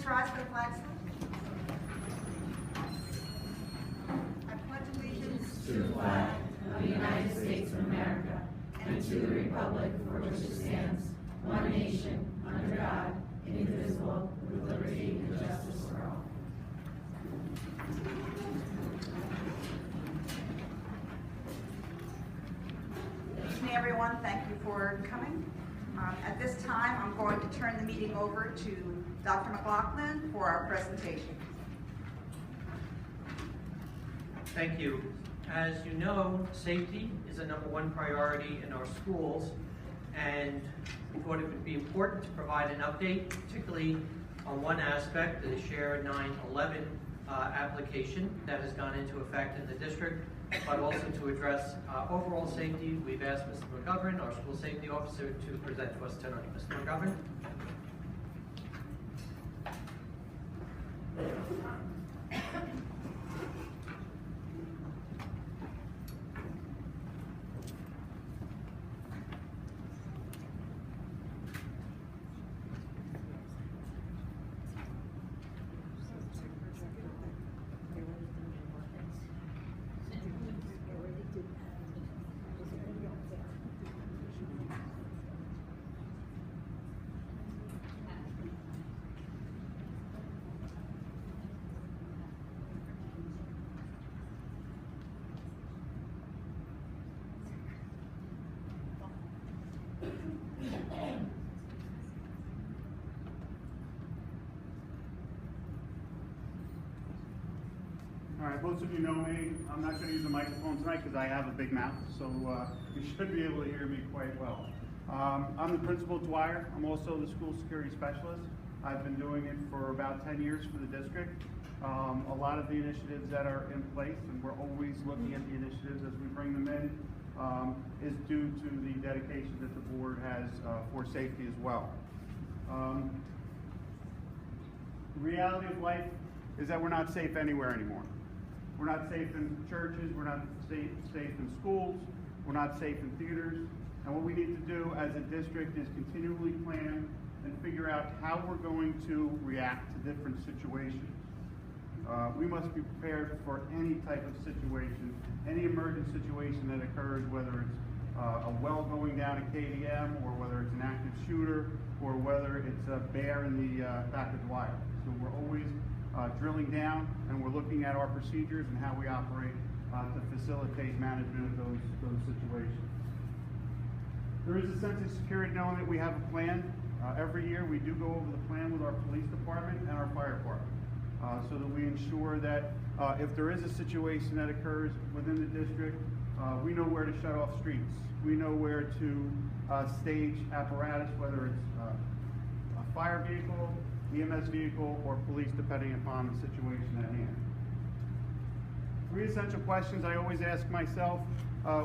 please rise for the flag salute. I pledge allegiance to the flag of the United States of America and to the republic for which it stands, one nation, under God, indivisible, with liberty and justice for all. Good evening, everyone. Thank you for coming. At this time, I'm going to turn the meeting over to Dr. McLaughlin for our presentation. Thank you. As you know, safety is a #1 priority in our schools, and we thought it would be important to provide an update, particularly on one aspect, the Share 9/11 application that has gone into effect in the district, but also to address overall safety. We've asked Mr. McGovern, our school safety officer, to present to us tonight. Mr. McGovern. All right, most of you know me. I'm not going to use the microphone tonight because I have a big mouth, so you should be able to hear me quite well. I'm the principal at Dwyer. I'm also the school security specialist. I've been doing it for about 10 years for the district. A lot of the initiatives that are in place, and we're always looking at the initiatives as we bring them in, is due to the dedication that the board has for safety as well. The reality of life is that we're not safe anywhere anymore. We're not safe in churches, we're not safe in schools, we're not safe in theaters. And what we need to do as a district is continually plan and figure out how we're going to react to different situations. We must be prepared for any type of situation, any emergent situation that occurs, whether it's a well going down at KDM, or whether it's an active shooter, or whether it's a bear in the back of Dwyer. So we're always drilling down, and we're looking at our procedures and how we operate to facilitate management of those situations. There is a sense of security knowing that we have a plan. Every year we do go over the plan with our police department and our fire department so that we ensure that if there is a situation that occurs within the district, we know where to shut off streets. We know where to stage apparatus, whether it's a fire vehicle, EMS vehicle, or police, depending upon the situation at hand. 3 essential questions I always ask myself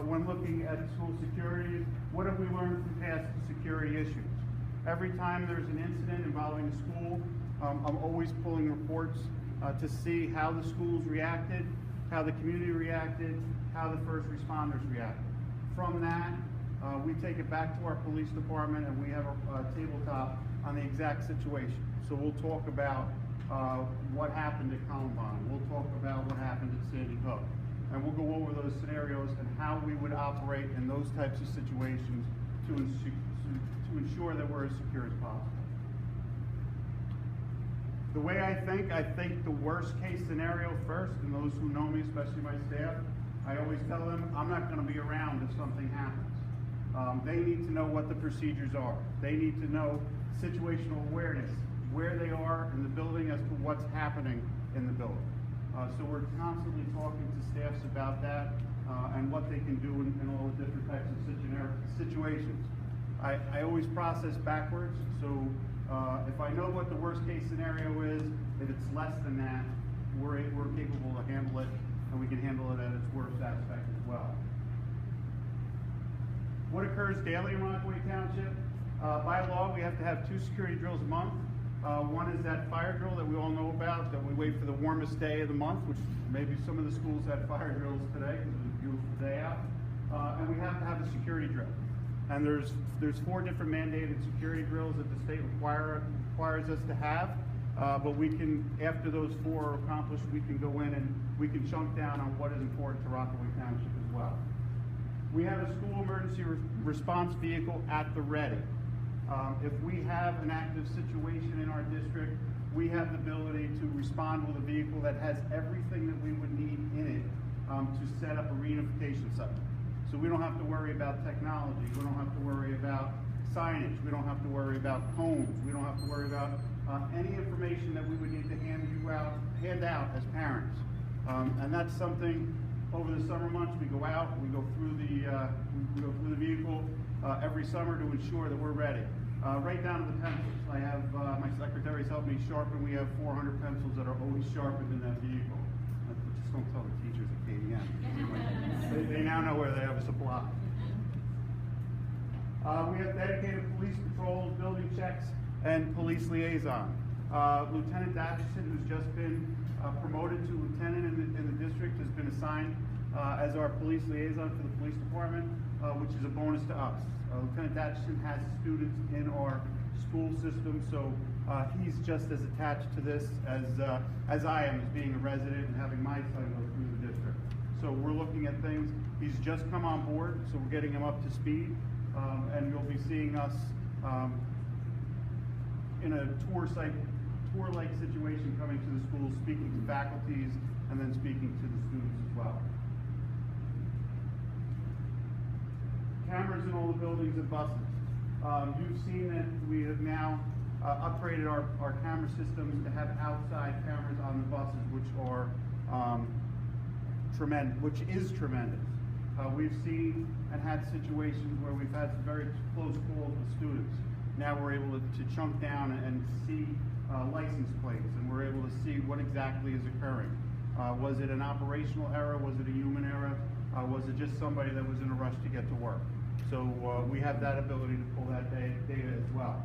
when looking at school security: what have we learned from past security issues? Every time there's an incident involving a school, I'm always pulling reports to see how the schools reacted, how the community reacted, how the first responders reacted. From that, we take it back to our police department, and we have a tabletop on the exact situation. So we'll talk about what happened at Columbine. We'll talk about what happened at Sandy Hook. And we'll go over those scenarios and how we would operate in those types of situations to ensure that we're as secure as possible. The way I think the worst case scenario first, and those who know me, especially my staff, I always tell them I'm not going to be around if something happens. They need to know what the procedures are. They need to know situational awareness, where they are in the building as to what's happening in the building. So we're constantly talking to staffs about that and what they can do in all the different types of situations. I always process backwards, so if I know what the worst case scenario is, if it's less than that, we're capable to handle it, and we can handle it at its worst aspect as well. What occurs daily in Rockaway Township? By law, we have to have 2 security drills a month. One is that fire drill that we all know about, that we wait for the warmest day of the month, which maybe some of the schools had fire drills today because it was a beautiful day out. And we have to have a security drill. And there's 4 different mandated security drills that the state requires us to have. but we can, after those 4 are accomplished, we can go in and we can chunk down on what is important to Rockaway Township as well. We have a school emergency response vehicle at the ready. If we have an active situation in our district, we have the ability to respond with a vehicle that has everything that we would need in it to set up a reunification site. So we don't have to worry about technology, we don't have to worry about signage, we don't have to worry about cones, we don't have to worry about any information that we would need to hand out as parents. And that's something over the summer months we go out, we go through the vehicle every summer to ensure that we're ready. Right down to the pencils. I have my secretaries help me sharpen. We have 400 pencils that are always sharpened in that vehicle. Just don't tell the teachers at KDM. They now know where they have a supply. We have dedicated police patrols, building checks, and police liaison. Lieutenant Davidson, who's just been promoted to lieutenant in the district, has been assigned as our police liaison for the police department, which is a bonus to us. Lieutenant Davidson has students in our school system, so he's just as attached to this as I am, as being a resident and having my son go through the district. So we're looking at things. He's just come on board, so we're getting him up to speed, and you'll be seeing us in a tour-like situation, coming to the schools, speaking to faculties, and then speaking to the students as well. Cameras in all the buildings and buses. You've seen that we have now upgraded our camera systems to have outside cameras on the buses, which are tremendous. We've seen and had situations where we've had some very close calls with students. Now we're able to chunk down and see license plates, and we're able to see what exactly is occurring. Was it an operational error? Was it a human error? Was it just somebody that was in a rush to get to work? So we have that ability to pull that data as well.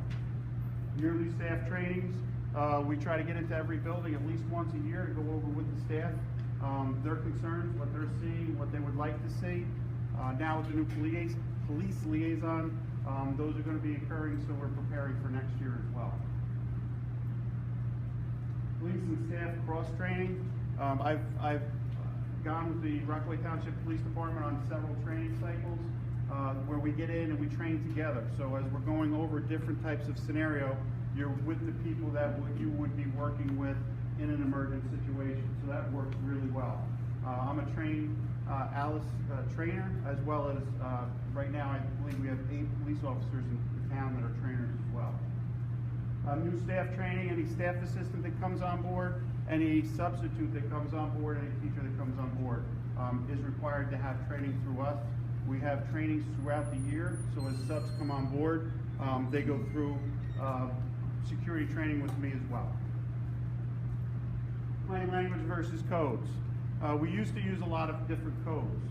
Yearly staff trainings. We try to get into every building at least once a year to go over with the staff their concerns, what they're seeing, what they would like to see. Now with the new police liaison, those are going to be occurring, so we're preparing for next year as well. Police and staff cross-training. I've gone with the Rockaway Township Police Department on several training cycles where we get in and we train together. So as we're going over different types of scenario, you're with the people that you would be working with in an emergent situation. So that works really well. I'm a trained Alice trainer, as well as right now I believe we have 8 police officers in the town that are trainers as well. New staff training, any staff assistant that comes on board, any substitute that comes on board, any teacher that comes on board is required to have training through us. We have trainings throughout the year, so as subs come on board, they go through security training with me as well. Plain language versus codes. We used to use a lot of different codes.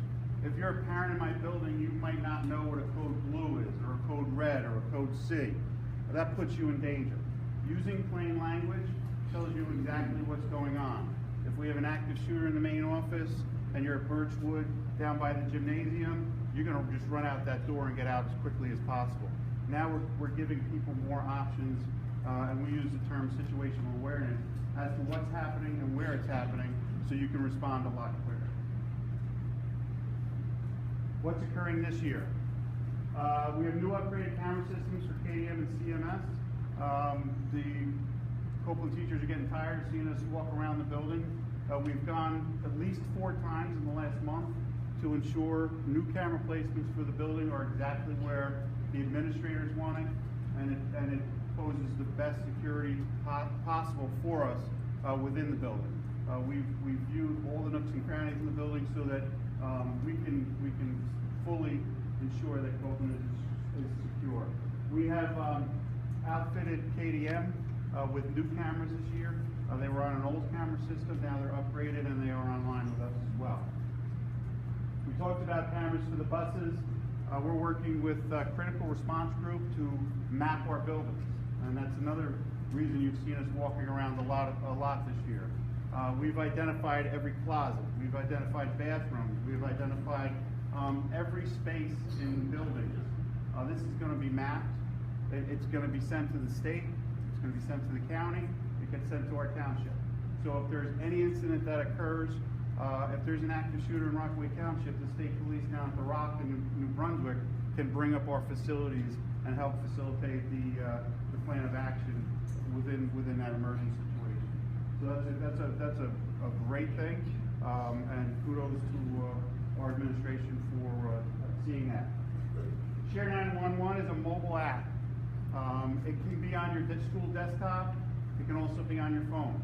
If you're a parent in my building, you might not know what a code blue is, or a code red, or a code C. That puts you in danger. Using plain language tells you exactly what's going on. If we have an active shooter in the main office, and you're at Birchwood down by the gymnasium, you're going to just run out that door and get out as quickly as possible. Now we're giving people more options, and we use the term situational awareness as to what's happening and where it's happening, so you can respond a lot quicker. What's occurring this year? We have new upgraded camera systems for KDM and CMS. The Copeland teachers are getting tired of seeing us walk around the building. We've gone at least 4 times in the last month to ensure new camera placements for the building are exactly where the administrators want it, and it poses the best security possible for us within the building. We've viewed all the nooks and crannies in the building so that we can fully ensure that Copeland is secure. We have outfitted KDM with new cameras this year. They were on an old camera system, now they're upgraded and they are online with us as well. We talked about cameras for the buses. We're working with Critical Response Group to map our buildings, and that's another reason you've seen us walking around a lot this year. We've identified every closet, we've identified bathrooms, we've identified every space in buildings. This is going to be mapped. It's going to be sent to the state, it's going to be sent to the county, it gets sent to our township. So if there's any incident that occurs, if there's an active shooter in Rockaway Township, the state police down at the Rock in New Brunswick can bring up our facilities and help facilitate the plan of action within that emergency situation. So that's a great thing, and kudos to our administration for seeing that. Share 911 is a mobile app. It can be on your school desktop. It can also be on your phone.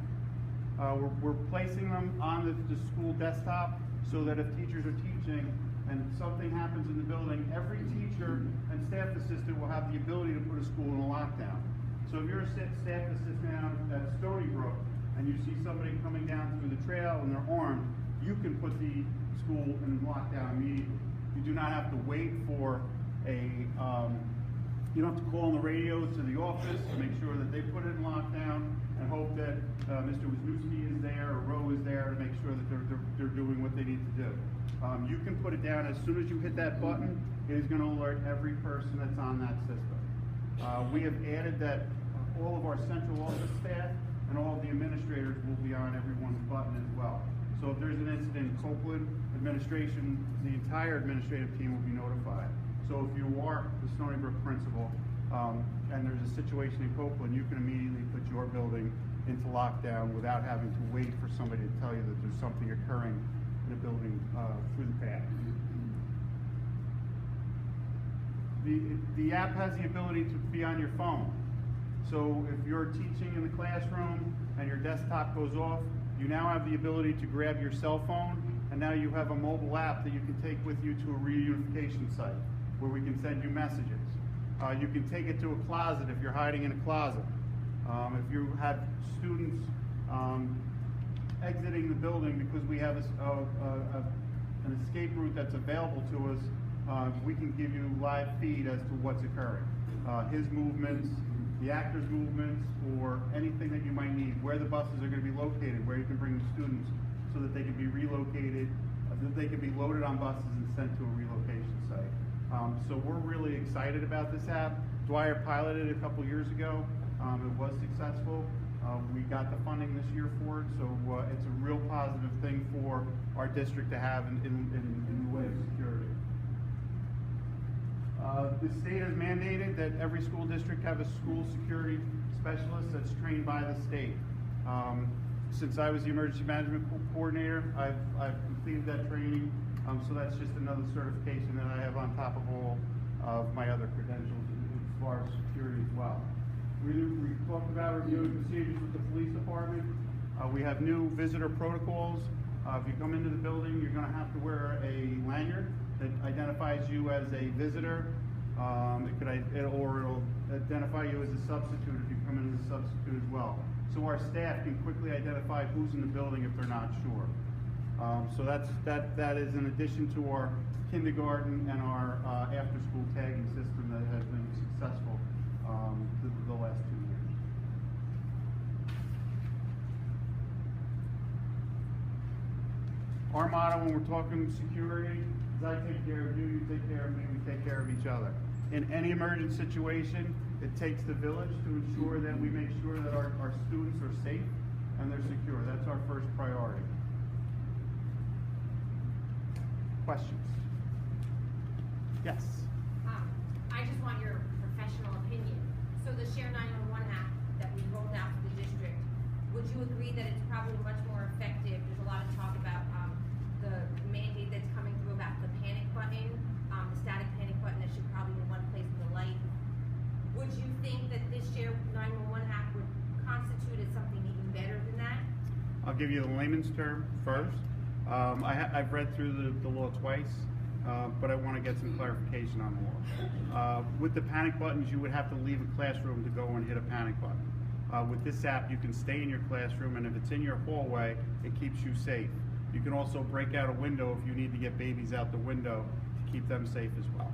We're placing them on the school desktop so that if teachers are teaching and something happens in the building, every teacher and staff assistant will have the ability to put a school in a lockdown. So if you're a staff assistant out at Stony Brook and you see somebody coming down through the trail and they're armed, you can put the school in lockdown immediately. You do not have to wait for you don't have to call on the radio to the office to make sure that they put it in lockdown and hope that Mr. Wisniewski is there or Roe is there to make sure that they're doing what they need to do. You can put it down as soon as you hit that button. It is going to alert every person that's on that system. We have added that all of our central office staff and all of the administrators will be on everyone's button as well. So if there's an incident in Copeland, administration, the entire administrative team will be notified. So if you are the Stony Brook principal and there's a situation in Copeland, you can immediately put your building into lockdown without having to wait for somebody to tell you that there's something occurring in a building through the past. The app has the ability to be on your phone. So if you're teaching in the classroom and your desktop goes off, you now have the ability to grab your cell phone, and now you have a mobile app that you can take with you to a reunification site where we can send you messages. You can take it to a closet if you're hiding in a closet. If you have students exiting the building because we have an escape route that's available to us, we can give you live feed as to what's occurring. His movements, the actor's movements, or anything that you might need, where the buses are going to be located, where you can bring the students so that they can be relocated, that they can be loaded on buses and sent to a relocation site. So we're really excited about this app. Dwyer piloted it a couple years ago. It was successful. We got the funding this year for it, so it's a real positive thing for our district to have in the way of security. The state has mandated that every school district have a school security specialist that's trained by the state. Since I was the emergency management coordinator, I've completed that training, so that's just another certification that I have on top of all of my other credentials as far as security as well. We talked about reviewing procedures with the police department. We have new visitor protocols. If you come into the building, you're going to have to wear a lanyard that identifies you as a visitor. It'll identify you as a substitute if you come in as a substitute as well. So our staff can quickly identify who's in the building if they're not sure. So that is in addition to our kindergarten and our after-school tagging system that has been successful the last 2 years. Our motto when we're talking security is I take care of you, you take care of me, we take care of each other. In any emergent situation, it takes the village to ensure that we make sure that our students are safe and they're secure. That's our first priority. Questions? Yes. I just want your professional opinion. So the Share 911 app that we rolled out to the district, would you agree that it's probably much more effective? There's a lot of talk about the mandate that's coming through about the panic button, the static panic button that should probably be in one place with a light. Would you think that this Share 911 app would constitute as something even better than that? I'll give you the layman's term first. I've read through the law twice, but I want to get some clarification on the law. With the panic buttons, you would have to leave a classroom to go and hit a panic button. With this app, you can stay in your classroom, and if it's in your hallway, it keeps you safe. You can also break out a window if you need to get babies out the window to keep them safe as well.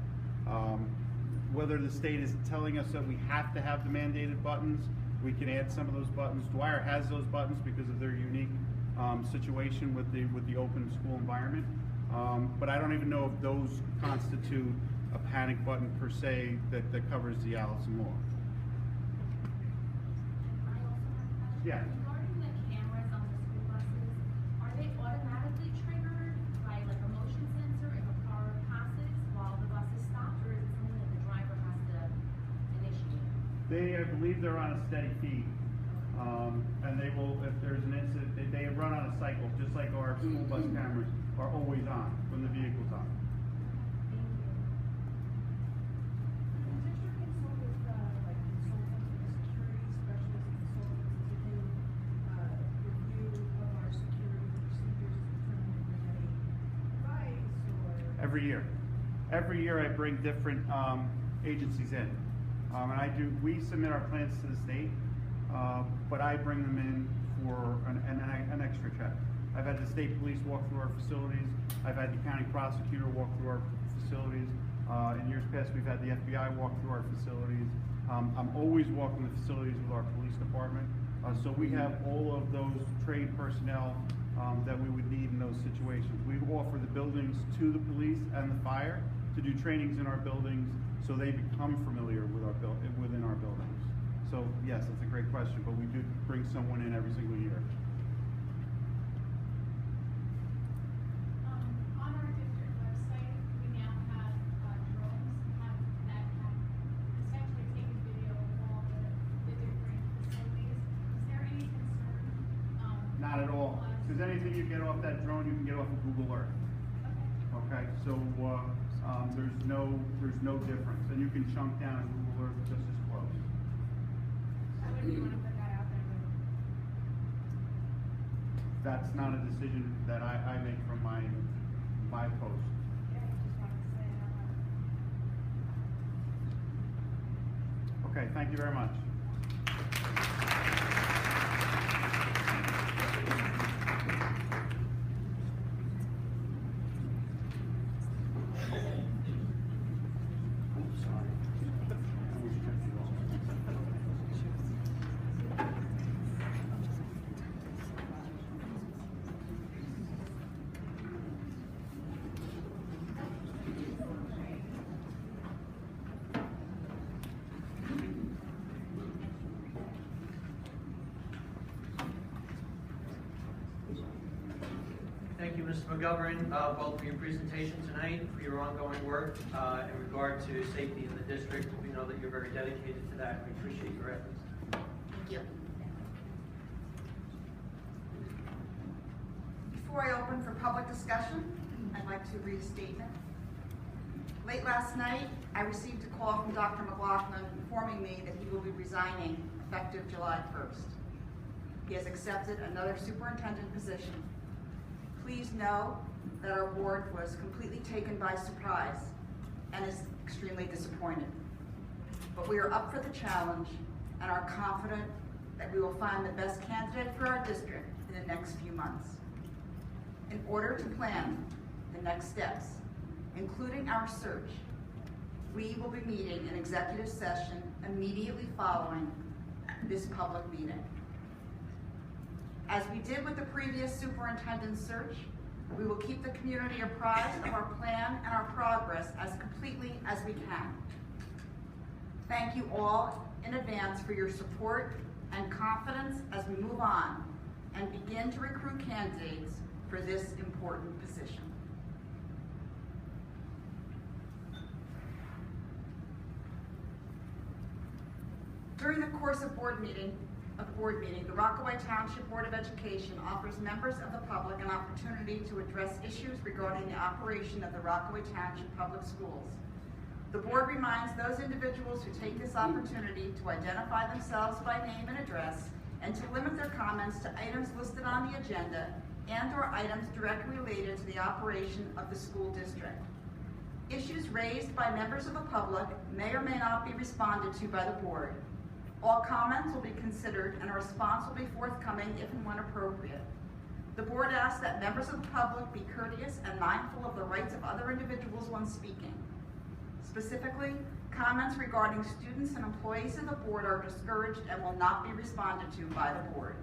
Whether the state is telling us that we have to have the mandated buttons, we can add some of those buttons. Dwyer has those buttons because of their unique situation with the open school environment. But I don't even know if those constitute a panic button per se that covers the Allison law. I also have a question. Yeah. Regarding the cameras on the school buses, are they automatically triggered by like a motion sensor if a car passes while the bus is stopped, or is it something that the driver has to initiate? I believe they're on a steady feed. And they will, if there's an incident, they run on a cycle, just like our school bus cameras are always on when the vehicle's on. Thank you. The district consult with, like consultants, security specialists, consultants to do, review of our security procedures to determine if there's any advice or. Every year. Every year I bring different agencies in. And we submit our plans to the state, but I bring them in for an extra check. I've had the state police walk through our facilities. I've had the county prosecutor walk through our facilities. In years past, we've had the FBI walk through our facilities. I'm always walking the facilities with our police department. So we have all of those trained personnel that we would need in those situations. We offer the buildings to the police and the fire to do trainings in our buildings so they become familiar with within our buildings. So yes, that's a great question, but we do bring someone in every single year. On our district website, we now have drones that have essentially taken video of all the different facilities. Is there any concern? Not at all. Because anything you get off that drone, you can get off of Google Earth. Okay, so there's no difference, and you can chunk down in Google Earth just as close. I wouldn't want to put that out there. That's not a decision that I make from my post. Yeah, I just wanted to say that. Okay, thank you very much. Thank you, Mr. McGovern, both for your presentation tonight, for your ongoing work in regard to safety in the district. We know that you're very dedicated to that. We appreciate your efforts. Thank you. Before I open for public discussion, I'd like to read a statement. Late last night, I received a call from Dr. McLaughlin informing me that he will be resigning effective July 1st. He has accepted another superintendent position. Please know that our board was completely taken by surprise and is extremely disappointed. But we are up for the challenge and are confident that we will find the best candidate for our district in the next few months. In order to plan the next steps, including our search, we will be meeting an executive session immediately following this public meeting. As we did with the previous superintendent search, we will keep the community apprised of our plan and our progress as completely as we can. Thank you all in advance for your support and confidence as we move on and begin to recruit candidates for this important position. During the course of board meeting, the Rockaway Township Board of Education offers members of the public an opportunity to address issues regarding the operation of the Rockaway Township Public Schools. The board reminds those individuals who take this opportunity to identify themselves by name and address and to limit their comments to items listed on the agenda and/or items directly related to the operation of the school district. Issues raised by members of the public may or may not be responded to by the board. All comments will be considered and a response will be forthcoming if and when appropriate. The board asks that members of the public be courteous and mindful of the rights of other individuals when speaking. Specifically, comments regarding students and employees of the board are discouraged and will not be responded to by the board.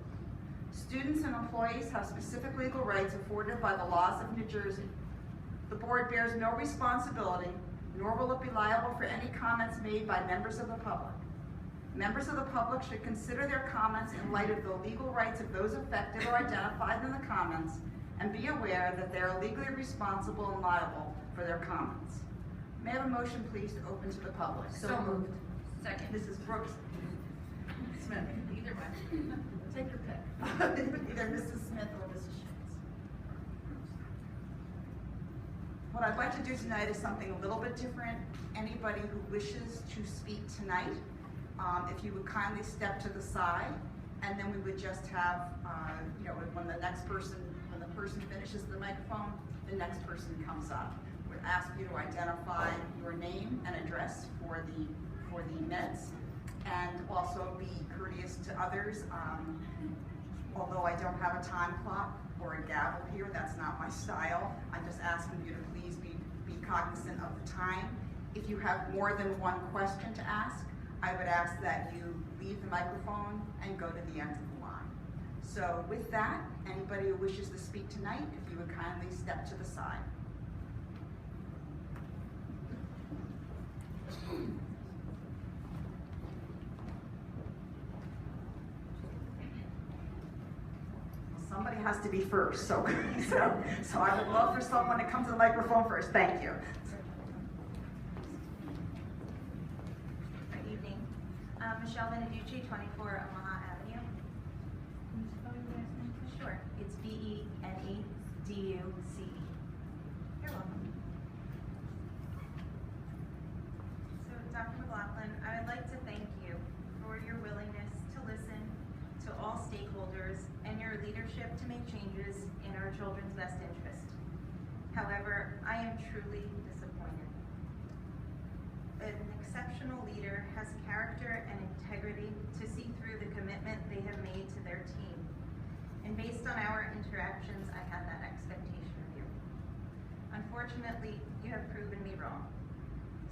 Students and employees have specific legal rights afforded by the laws of New Jersey. The board bears no responsibility, nor will it be liable for any comments made by members of the public. Members of the public should consider their comments in light of the legal rights of those affected or identified in the comments and be aware that they are legally responsible and liable for their comments. May I have a motion, please, to open to the public? So moved. Second. Mrs. Brooks. Smith. Either way. Take your pick. Either Mrs. Smith or Mrs. Schmitz. What I'd like to do tonight is something a little bit different. Anybody who wishes to speak tonight, if you would kindly step to the side, and then we would just have, when the person finishes the microphone, the next person comes up. We'd ask you to identify your name and address for the minutes, and also be courteous to others. Although I don't have a time clock or a gavel here, that's not my style. I'm just asking you to please be cognizant of the time. If you have more than one question to ask, I would ask that you leave the microphone and go to the end of the line. So with that, anybody who wishes to speak tonight, if you would kindly step to the side. Somebody has to be first, so I would love for someone to come to the microphone first. Thank you. Good evening. Michelle Beneducci, 24 Omaha Avenue. Can you spell your last name, please? Sure. It's Beneduce. You're welcome. So, Dr. McLaughlin, I would like to thank you for your willingness to listen to all stakeholders and your leadership to make changes in our children's best interest. However, I am truly disappointed. An exceptional leader has character and integrity to see through the commitment they have made to their team. And based on our interactions, I had that expectation of you. Unfortunately, you have proven me wrong.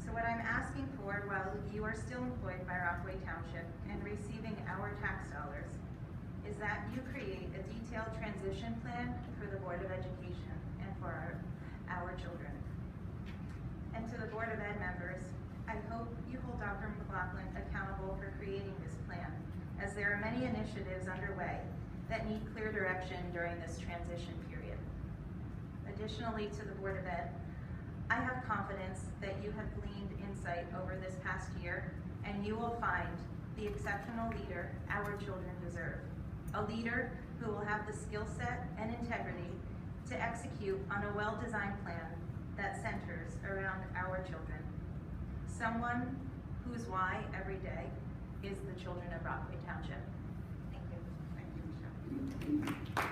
So what I'm asking for, while you are still employed by Rockaway Township and receiving our tax dollars, is that you create a detailed transition plan for the Board of Education and for our children. And to the Board of Ed members, I hope you hold Dr. McLaughlin accountable for creating this plan, as there are many initiatives underway that need clear direction during this transition period. Additionally, to the Board of Ed, I have confidence that you have gleaned insight over this past year, and you will find the exceptional leader our children deserve. A leader who will have the skill set and integrity to execute on a well-designed plan that centers around our children. Someone whose why every day is the children of Rockaway Township. Thank you. Thank you, Michelle.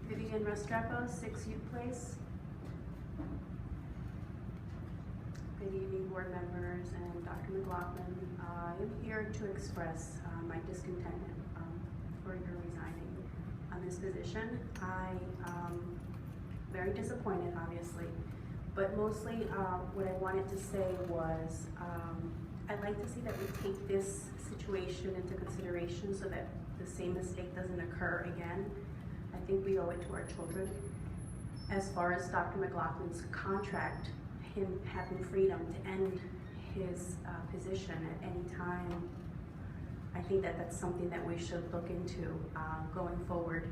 Vivian Restrepo, 6 Youth Place. Good evening, board members and Dr. McLaughlin. I am here to express my discontentment for your resigning on this position. I am very disappointed, obviously, but mostly what I wanted to say was I'd like to see that we take this situation into consideration so that the same mistake doesn't occur again. I think we owe it to our children. As far as Dr. McLaughlin's contract, him having freedom to end his position at any time, I think that that's something that we should look into going forward,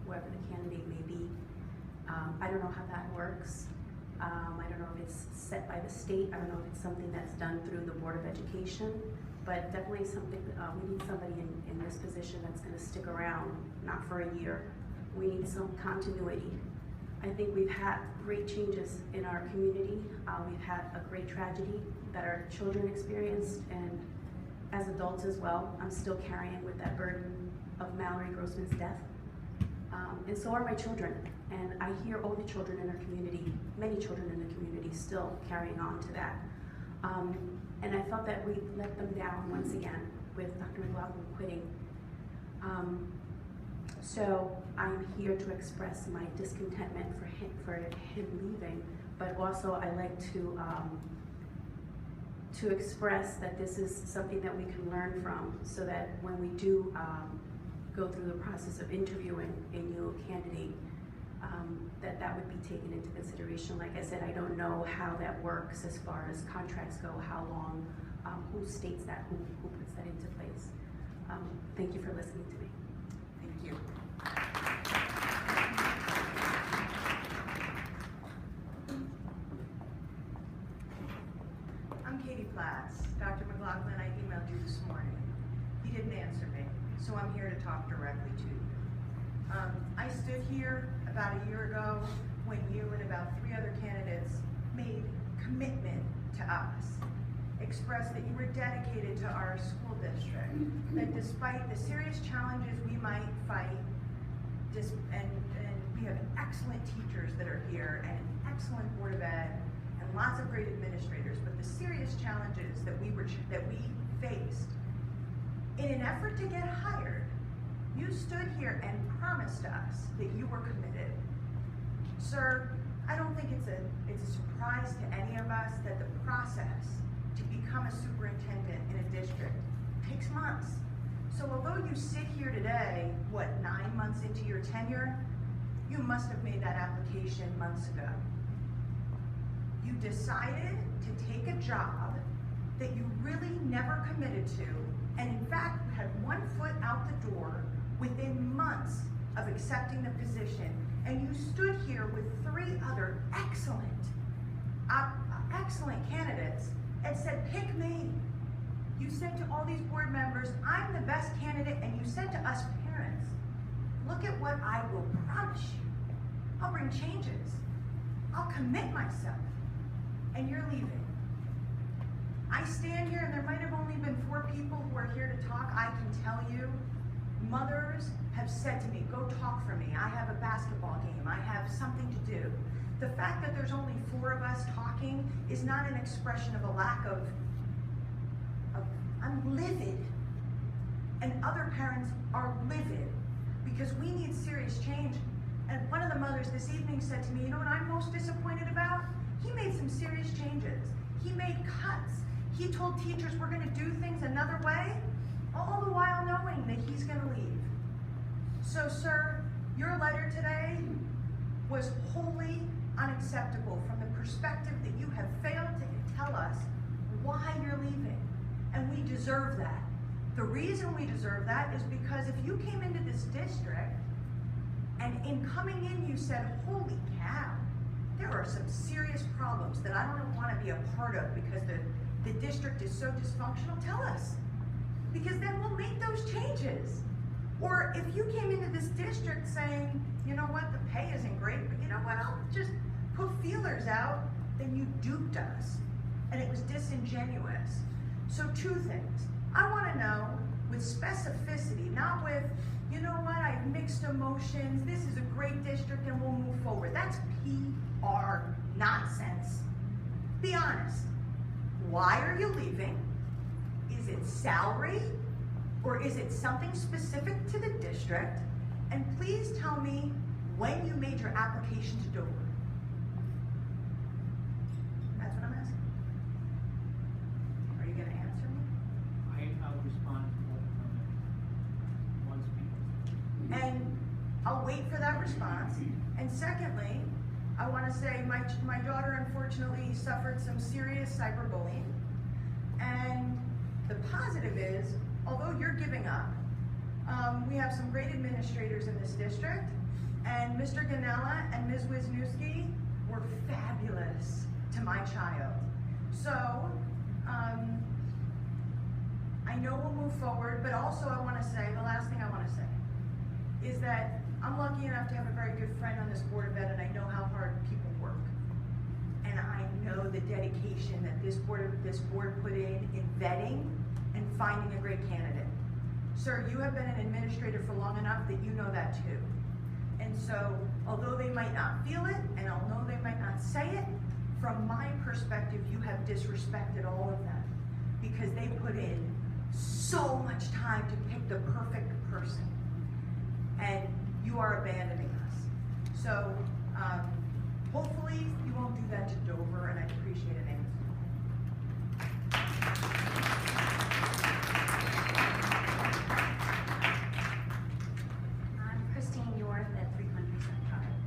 whoever the candidate may be. I don't know how that works. I don't know if it's set by the state. I don't know if it's something that's done through the Board of Education, but definitely something, we need somebody in this position that's gonna stick around, not for a year. We need some continuity. I think we've had great changes in our community. We've had a great tragedy that our children experienced, and as adults as well, I'm still carrying with that burden of Mallory Grossman's death. And so are my children. And I hear all the children in our community, many children in the community, still carrying on to that. And I felt that we let them down once again with Dr. McLaughlin quitting. So I'm here to express my discontentment for him leaving, but also I like to express that this is something that we can learn from, so that when we do go through the process of interviewing a new candidate, that would be taken into consideration. Like I said, I don't know how that works as far as contracts go, how long, who states that, who puts that into place. Thank you for listening to me. Thank you. I'm Katie Platts. Dr. McLaughlin, I emailed you this morning. You didn't answer me, so I'm here to talk directly to you. I stood here about a year ago when you and about 3 other candidates made commitment to us, expressed that you were dedicated to our school district, that despite the serious challenges we might fight, and we have excellent teachers that are here and an excellent Board of Ed and lots of great administrators, but the serious challenges that we faced, in an effort to get hired, you stood here and promised us that you were committed. Sir, I don't think it's a surprise to any of us that the process to become a superintendent in a district takes months. So although you sit here today, 9 months into your tenure, you must have made that application months ago. You decided to take a job that you really never committed to, and in fact had one foot out the door within months of accepting the position, and you stood here with 3 other excellent candidates and said, pick me. You said to all these board members, I'm the best candidate, and you said to us parents, look at what I will promise you. I'll bring changes. I'll commit myself. And you're leaving. I stand here, and there might have only been 4 people who are here to talk. I can tell you, mothers have said to me, go talk for me. I have a basketball game. I have something to do. The fact that there's only 4 of us talking is not an expression of a lack of I'm livid. And other parents are livid because we need serious change. And one of the mothers this evening said to me, you know what I'm most disappointed about? He made some serious changes. He made cuts. He told teachers we're going to do things another way, all the while knowing that he's going to leave. So, sir, your letter today was wholly unacceptable from the perspective that you have failed to tell us why you're leaving. And we deserve that. The reason we deserve that is because if you came into this district and in coming in you said, holy cow, there are some serious problems that I don't want to be a part of because the district is so dysfunctional, tell us. Because then we'll make those changes. Or if you came into this district saying, you know what, the pay isn't great, but you know what, I'll just put feelers out, then you duped us. And it was disingenuous. So 2 things. I want to know with specificity, not with, you know what, I have mixed emotions, this is a great district and we'll move forward. That's PR nonsense. Be honest. Why are you leaving? Is it salary? Or is it something specific to the district? And please tell me when you made your application to Dover. That's what I'm asking. Are you going to answer me? I'll respond once people. And I'll wait for that response. And secondly, I want to say my daughter unfortunately suffered some serious cyberbullying. And the positive is, although you're giving up, we have some great administrators in this district, and Mr. Ganella and Ms. Wisniewski were fabulous to my child. So, I know we'll move forward, but also I want to say, the last thing I want to say, is that I'm lucky enough to have a very good friend on this Board of Ed, and I know how hard people work. And I know the dedication that this board put in vetting and finding a great candidate. Sir, you have been an administrator for long enough that you know that too. And so, although they might not feel it, and although they might not say it, from my perspective, you have disrespected all of them because they put in so much time to pick the perfect person. And you are abandoning us. So, hopefully you won't do that to Dover, and I'd appreciate an answer. I'm Christine Yorth at 3 Countryside Drive.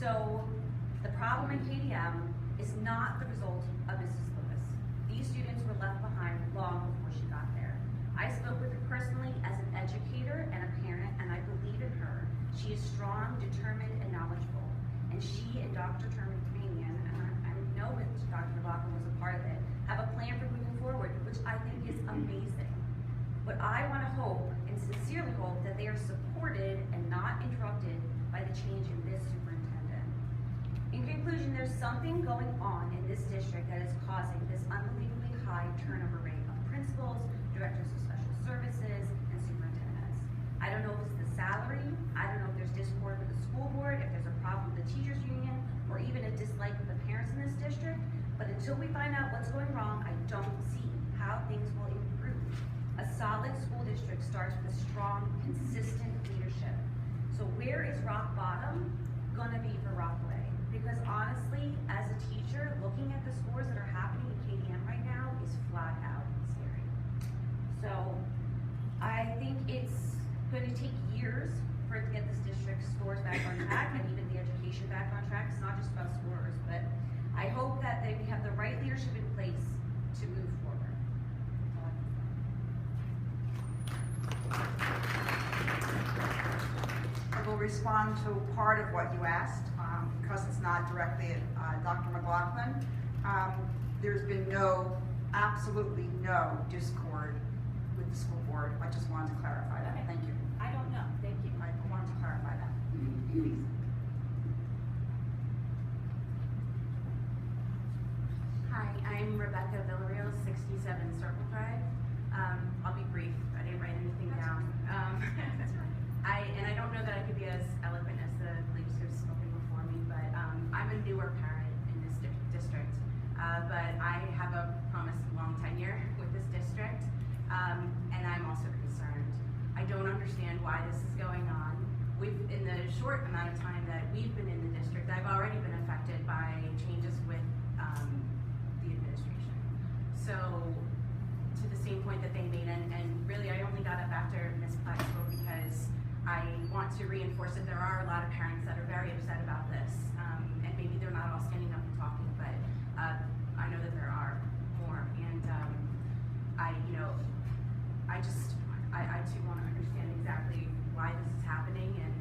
So the problem in KDM is not the result of Mrs. Lewis. These students were left behind long before she got there. I spoke with her personally as an educator and a parent, and I believe in her. She is strong, determined, and knowledgeable. And she and Dr. Turkmanian, and I know that Dr. McLaughlin was a part of it, have a plan for moving forward, which I think is amazing. But I want to hope, and sincerely hope, that they are supported and not interrupted by the change in this superintendent. In conclusion, there's something going on in this district that is causing this unbelievably high turnover rate of principals, directors of special services, and superintendents. I don't know if it's the salary, I don't know if there's discord with the school board, if there's a problem with the teachers union, or even a dislike of the parents in this district, but until we find out what's going wrong, I don't see how things will improve. A solid school district starts with a strong, consistent leadership. So where is rock bottom gonna be for Rockaway? Because honestly, as a teacher, looking at the scores that are happening in KDM right now is flat out scary. So I think it's going to take years for it to get this district's scores back on track and even the education back on track. It's not just about scores, but I hope that we have the right leadership in place to move forward. That's all I can say. I will respond to part of what you asked, because it's not directly at Dr. McLaughlin. There's been absolutely no discord with the school board. I just wanted to clarify that. Okay. Thank you. I don't know. Thank you. I wanted to clarify that. Hi, I'm Rebecca Villarreal, 67 Circle Drive. I'll be brief. I didn't write anything down. I don't know that I could be as eloquent as the ladies who've spoken before me, but I'm a newer parent in this district. But I have a promised long tenure with this district, and I'm also concerned. I don't understand why this is going on. In the short amount of time that we've been in the district, I've already been affected by changes with the administration. So, to the same point that they made, and really I only got up after Ms. Platt spoke because I want to reinforce that there are a lot of parents that are very upset about this, and maybe they're not all standing up and talking, but I know that there are more, and I too want to understand exactly why this is happening, and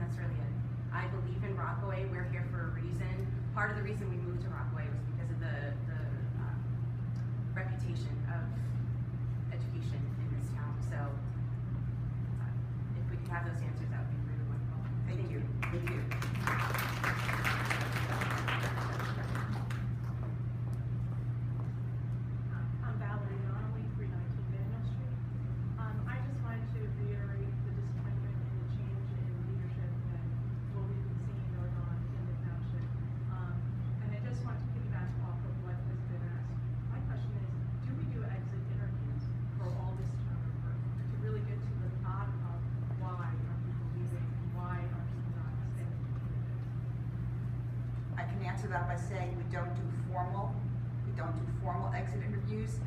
that's really it. I believe in Rockaway. We're here for a reason. Part of the reason we moved to Rockaway was because of the reputation of education in this town. So if we could have those answers, that would be really wonderful. Thank you. Thank you. I'm Valerie Donnelly, 319 Daniel Street. I just wanted to reiterate the disappointment and the change in leadership and what we've been seeing going on in the township. And I just want to piggyback off of what has been asked. My question is, do we do exit interviews for all this turnover to really get to the bottom of why are people leaving, why are people not staying? I can answer that by saying we don't do formal exit interviews.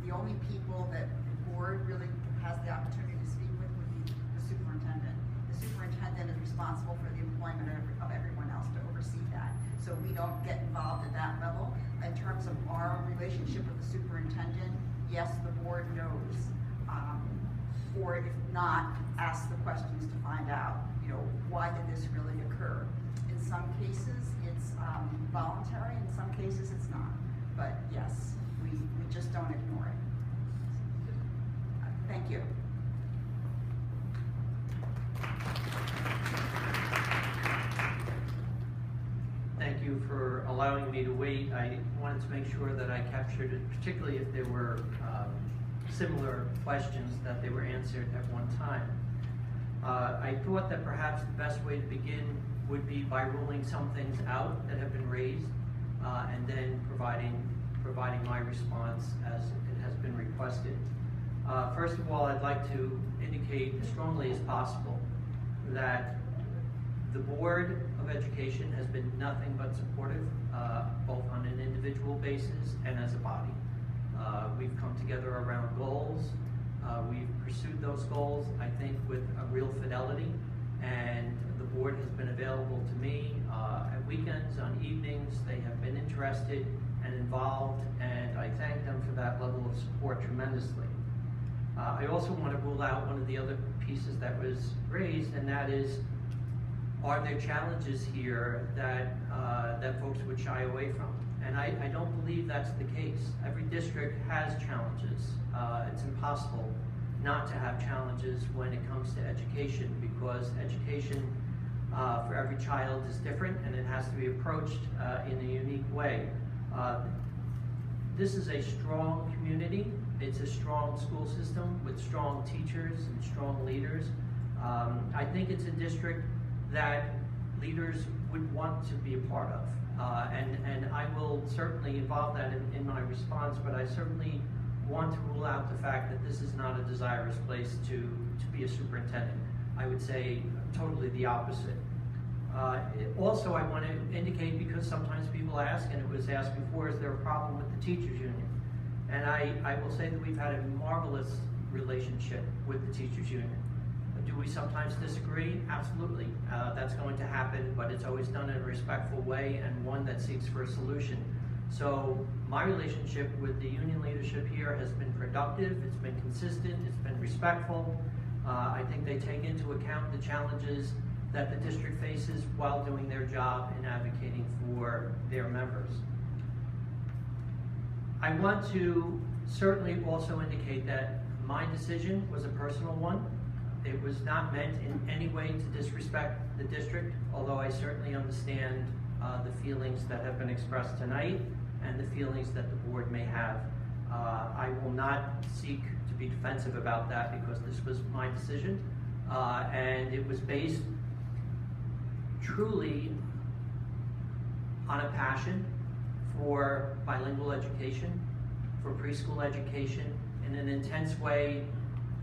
The only people that the board really has the opportunity to speak with would be the superintendent. The superintendent is responsible for the employment of everyone else to oversee that. So we don't get involved at that level. In terms of our relationship with the superintendent, yes, the board knows. Or if not, ask the questions to find out, why did this really occur? In some cases, it's voluntary. In some cases, it's not. But yes, we just don't ignore it. Thank you. Thank you for allowing me to wait. I wanted to make sure that I captured it, particularly if there were similar questions, that they were answered at one time. I thought that perhaps the best way to begin would be by ruling some things out that have been raised, and then providing my response as it has been requested. First of all, I'd like to indicate as strongly as possible that the Board of Education has been nothing but supportive, both on an individual basis and as a body. We've come together around goals. We've pursued those goals, I think, with a real fidelity, and the board has been available to me at weekends, on evenings. They have been interested and involved, and I thank them for that level of support tremendously. I also want to rule out one of the other pieces that was raised, and that is, are there challenges here that that folks would shy away from? And I don't believe that's the case. Every district has challenges. It's impossible not to have challenges when it comes to education, because education for every child is different, and it has to be approached in a unique way. This is a strong community. It's a strong school system with strong teachers and strong leaders. I think it's a district that leaders would want to be a part of. And I will certainly involve that in my response, but I certainly want to rule out the fact that this is not a desirous place to be a superintendent. I would say totally the opposite. Also, I want to indicate, because sometimes people ask, and it was asked before, is there a problem with the teachers union? And I will say that we've had a marvelous relationship with the teachers union. Do we sometimes disagree? Absolutely. That's going to happen, but it's always done in a respectful way and one that seeks for a solution. So my relationship with the union leadership here has been productive, it's been consistent, it's been respectful. I think they take into account the challenges that the district faces while doing their job in advocating for their members. I want to certainly also indicate that my decision was a personal one. It was not meant in any way to disrespect the district, although I certainly understand the feelings that have been expressed tonight and the feelings that the board may have. I will not seek to be defensive about that, because this was my decision, and it was based truly on a passion for bilingual education, for preschool education, in an intense way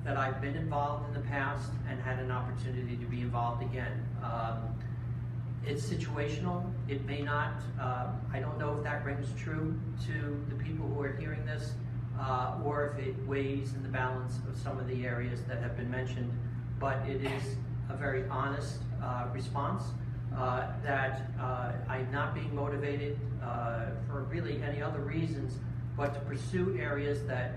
that I've been involved in the past and had an opportunity to be involved again. It's situational. It may not, I don't know if that rings true to the people who are hearing this, or if it weighs in the balance of some of the areas that have been mentioned, but it is a very honest response that I'm not being motivated for really any other reasons, but to pursue areas that,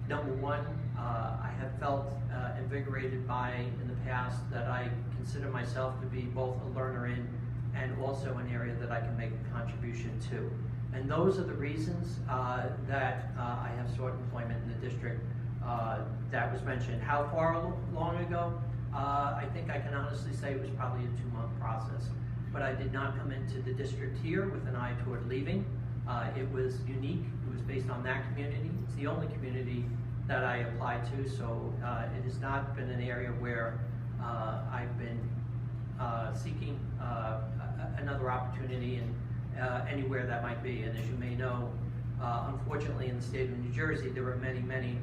number one, I have felt invigorated by in the past, that I consider myself to be both a learner in and also an area that I can make a contribution to. And those are the reasons that I have sought employment in the district that was mentioned. How far long ago? I think I can honestly say it was probably a 2-month process. But I did not come into the district here with an eye toward leaving. It was unique. It was based on that community. It's the only community that I applied to, so it has not been an area where I've been seeking another opportunity in anywhere that might be. And as you may know, unfortunately in the state of New Jersey, there are many, many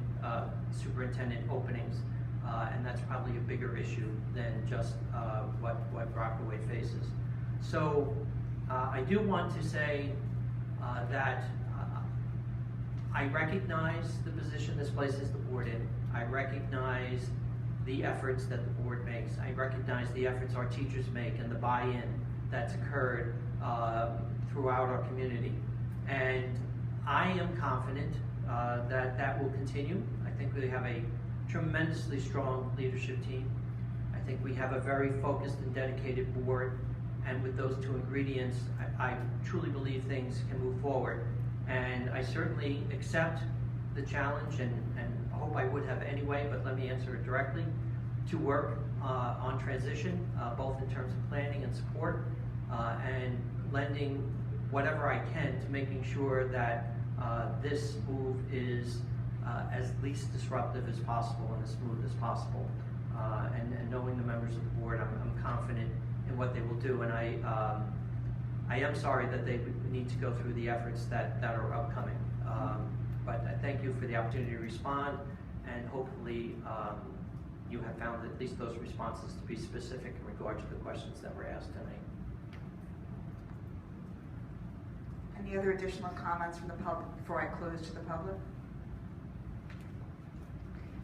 superintendent openings, and that's probably a bigger issue than just what Rockaway faces. So I do want to say that I recognize the position this places the board in. I recognize the efforts that the board makes. I recognize the efforts our teachers make and the buy-in that's occurred throughout our community. And I am confident that that will continue. I think we have a tremendously strong leadership team. I think we have a very focused and dedicated board. And with those two ingredients, I truly believe things can move forward. And I certainly accept the challenge, and hope I would have anyway, but let me answer it directly, to work on transition, both in terms of planning and support, and lending whatever I can to making sure that this move is as least disruptive as possible and as smooth as possible. And knowing the members of the board, I'm confident in what they will do, and I am sorry that they would need to go through the efforts that are upcoming. But I thank you for the opportunity to respond, and hopefully you have found at least those responses to be specific in regard to the questions that were asked tonight. Any other additional comments from the public before I close to the public?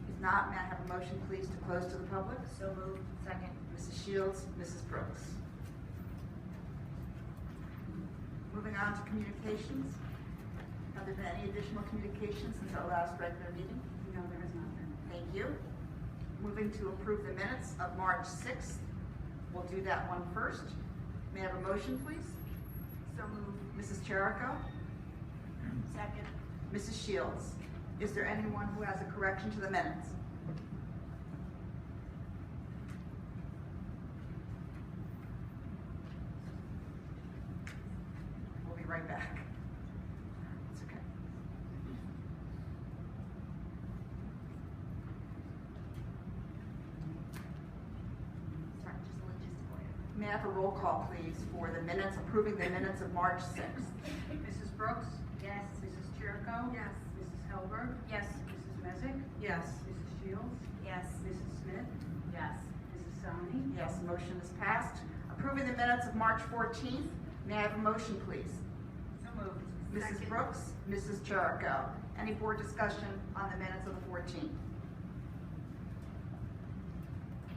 If If not, may I have a motion, please, to close to the public? So moved. Second. Mrs. Shields, Mrs. Brooks. Moving on to communications. Have there been any additional communications since our last regular meeting? No, there is not. Thank you. Moving to approve the minutes of March 6th. We'll do that one first. May I have a motion, please? So moved. Mrs. Cherico? Second. Mrs. Shields? Is there anyone who has a correction to the minutes? We'll be right back. It's okay. Sorry, just a logistical error. May I have a roll call, please, for the minutes, approving the minutes of March 6th? Mrs. Brooks? Yes. Mrs. Cherico? Yes. Mrs. Helberg? Yes. Mrs. Mezak? Yes. Mrs. Shields? Yes. Mrs. Smith? Yes. Mrs. Soni? Yes, motion is passed. Approving the minutes of March 14th. May I have a motion, please? So moved. Mrs. Second. Brooks, Mrs. Cherico. Any board discussion on the minutes of the 14th?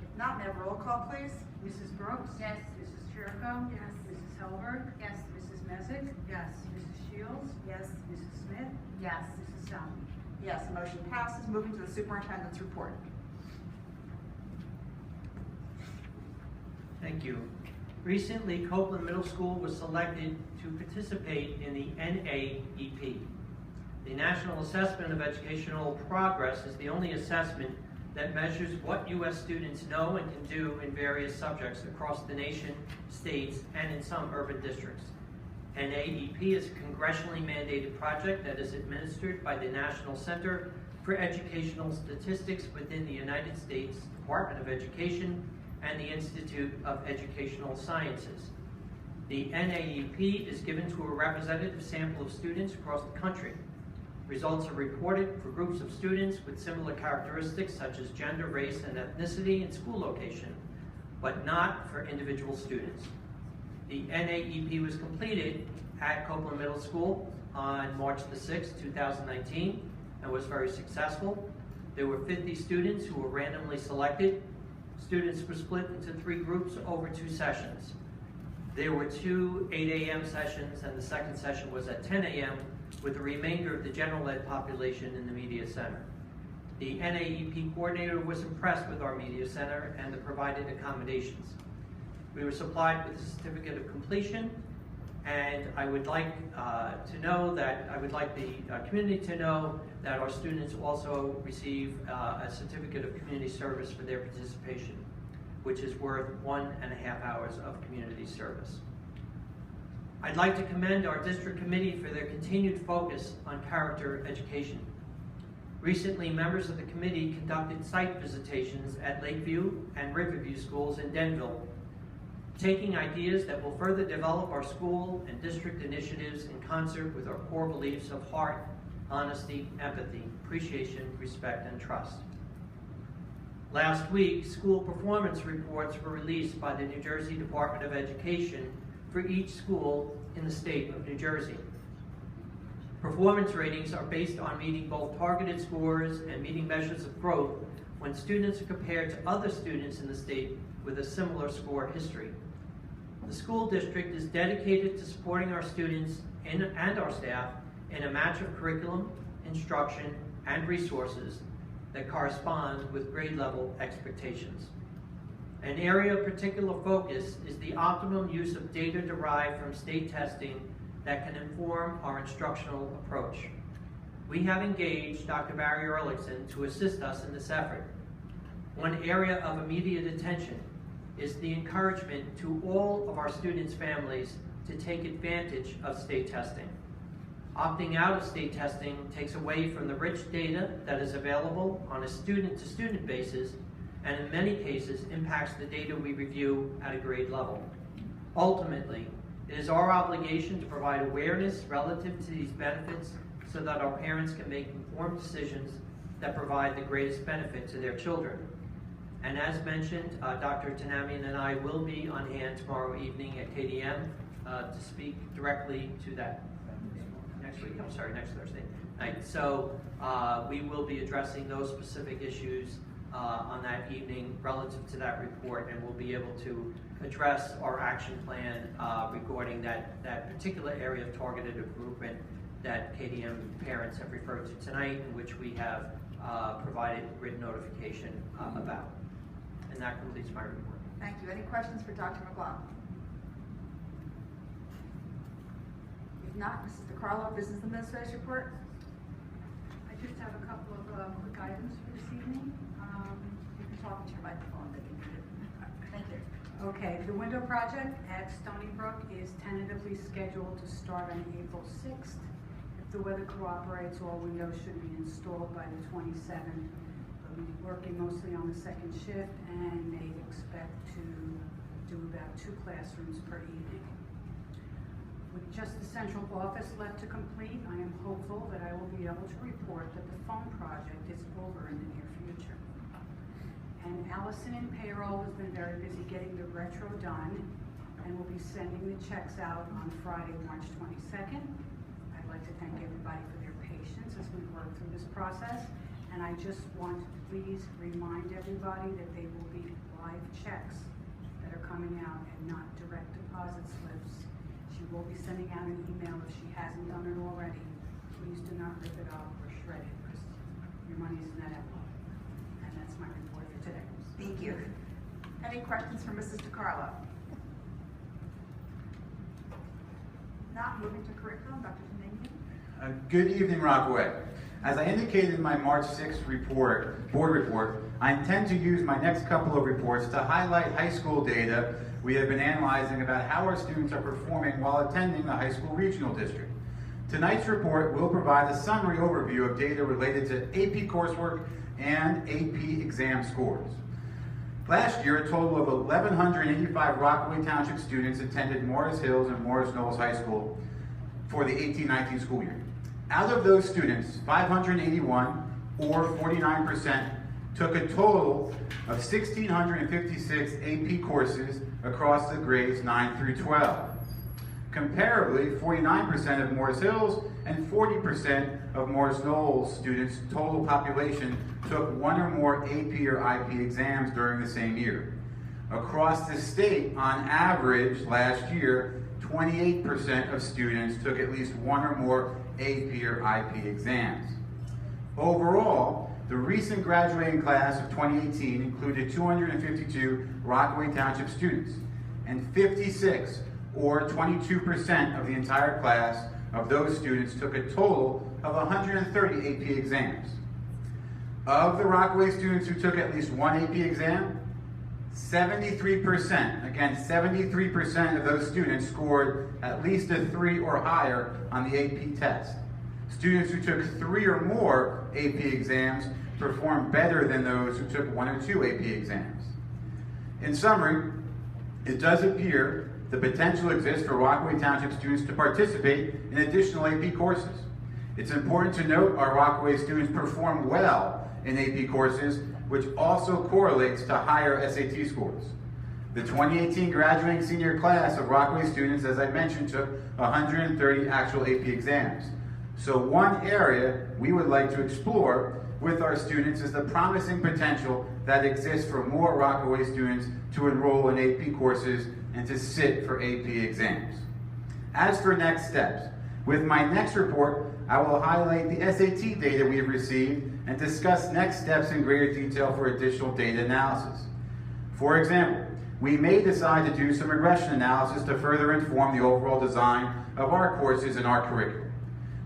If not, may I have a roll call, please? Mrs. Brooks? Yes. Mrs. Cherico? Yes. Mrs. Helberg? Yes. Mrs. Mezak? Yes. Mrs. Shields? Yes. Mrs. Smith? Yes. Mrs. Soni? Yes, motion passes. Moving to the superintendent's report. Thank you. Recently, Copeland Middle School was selected to participate in the NAEP. The National Assessment of Educational Progress is the only assessment that measures what U.S. students know and can do in various subjects across the nation, states, and in some urban districts. NAEP is a congressionally mandated project that is administered by the National Center for Educational Statistics within the United States Department of Education and the Institute of Educational Sciences. The NAEP is given to a representative sample of students across the country. Results are reported for groups of students with similar characteristics such as gender, race, and ethnicity and school location, but not for individual students. The NAEP was completed at Copeland Middle School on March the 6th, 2019, and was very successful. There were 50 students who were randomly selected. Students were split into 3 groups over 2 sessions. There were 2 8 a.m. sessions, and the second session was at 10 a.m., with the remainder of the general ed population in the media center. The NAEP coordinator was impressed with our media center and the provided accommodations. We were supplied with a certificate of completion, and I would like the community to know that our students also receive a certificate of community service for their participation, which is worth 1.5 hours of community service. I'd like to commend our district committee for their continued focus on character education. Recently, members of the committee conducted site visitations at Lakeview and Riverview schools in Denville, taking ideas that will further develop our school and district initiatives in concert with our core beliefs of heart, honesty, empathy, appreciation, respect, and trust. Last week, school performance reports were released by the New Jersey Department of Education for each school in the state of New Jersey. Performance ratings are based on meeting both targeted scores and meeting measures of growth when students are compared to other students in the state with a similar score history. The school district is dedicated to supporting our students and our staff in a match of curriculum, instruction, and resources that correspond with grade level expectations. An area of particular focus is the optimum use of data derived from state testing that can inform our instructional approach. We have engaged Dr. Barry Ehrlichson to assist us in this effort. One area of immediate attention is the encouragement to all of our students' families to take advantage of state testing. Opting out of state testing takes away from the rich data that is available on a student-to-student basis, and in many cases impacts the data we review at a grade level. Ultimately, it is our obligation to provide awareness relative to these benefits so that our parents can make informed decisions that provide the greatest benefit to their children. And as mentioned, Dr. Tanamian and I will be on hand tomorrow evening at KDM to speak directly to that. Next Thursday night. So we will be addressing those specific issues on that evening relative to that report, and we'll be able to address our action plan regarding that particular area of targeted improvement that KDM parents have referred to tonight, in which we have provided written notification about. And that completes my report. Thank you. Any questions for Dr. McLaughlin? If not, Mrs. DeCarlo, Business Administration Report. I just have a couple of quick items for this evening. You can talk into your microphone. They can hear you. Thank you. Okay, the window project at Stony Brook is tentatively scheduled to start on April 6th. If the weather cooperates, all windows should be installed by the 27th. We'll be working mostly on the second shift, and they expect to do about 2 classrooms per evening. With just the central office left to complete, I am hopeful that I will be able to report that the phone project is over in the near future. And Allison in payroll has been very busy getting the retro done, and will be sending the checks out on Friday, March 22nd. I'd like to thank everybody for their patience as we work through this process. And I just want to please remind everybody that they will be live checks that are coming out and not direct deposit slips. She will be sending out an email if she hasn't done it already. Please do not rip it off or shred it, because your money is in that envelope. And that's my report for today. Thank you. Any questions for Mrs. DeCarlo? Not moving to curriculum, Dr. Dominion. Good evening, Rockaway. As I indicated in my March 6th board report, I intend to use my next couple of reports to highlight high school data we have been analyzing about how our students are performing while attending the high school regional district. Tonight's report will provide a summary overview of data related to AP coursework and AP exam scores. Last year, a total of 1,185 Rockaway Township students attended Morris Hills and Morris Knolls High School for the 18-19 school year. Out of those students, 581, or 49%, took a total of 1,656 AP courses across the grades 9 through 12. Comparably, 49% of Morris Hills and 40% of Morris Knolls students' total population took 1 or more AP or IP exams during the same year. Across the state, on average, last year, 28% of students took at least 1 or more AP or IP exams. Overall, the recent graduating class of 2018 included 252 Rockaway Township students, and 56, or 22% of the entire class of those students took a total of 130 AP exams. Of the Rockaway students who took at least 1 AP exam, 73%, again 73% of those students scored at least a 3 or higher on the AP test. Students who took 3 or more AP exams performed better than those who took 1 or 2 AP exams. In summary, it does appear the potential exists for Rockaway Township students to participate in additional AP courses. It's important to note our Rockaway students perform well in AP courses, which also correlates to higher SAT scores. The 2018 graduating senior class of Rockaway students, as I mentioned, took 130 actual AP exams. So one area we would like to explore with our students is the promising potential that exists for more Rockaway students to enroll in AP courses and to sit for AP exams. As for next steps, with my next report, I will highlight the SAT data we have received and discuss next steps in greater detail for additional data analysis. For example, we may decide to do some regression analysis to further inform the overall design of our courses and our curriculum.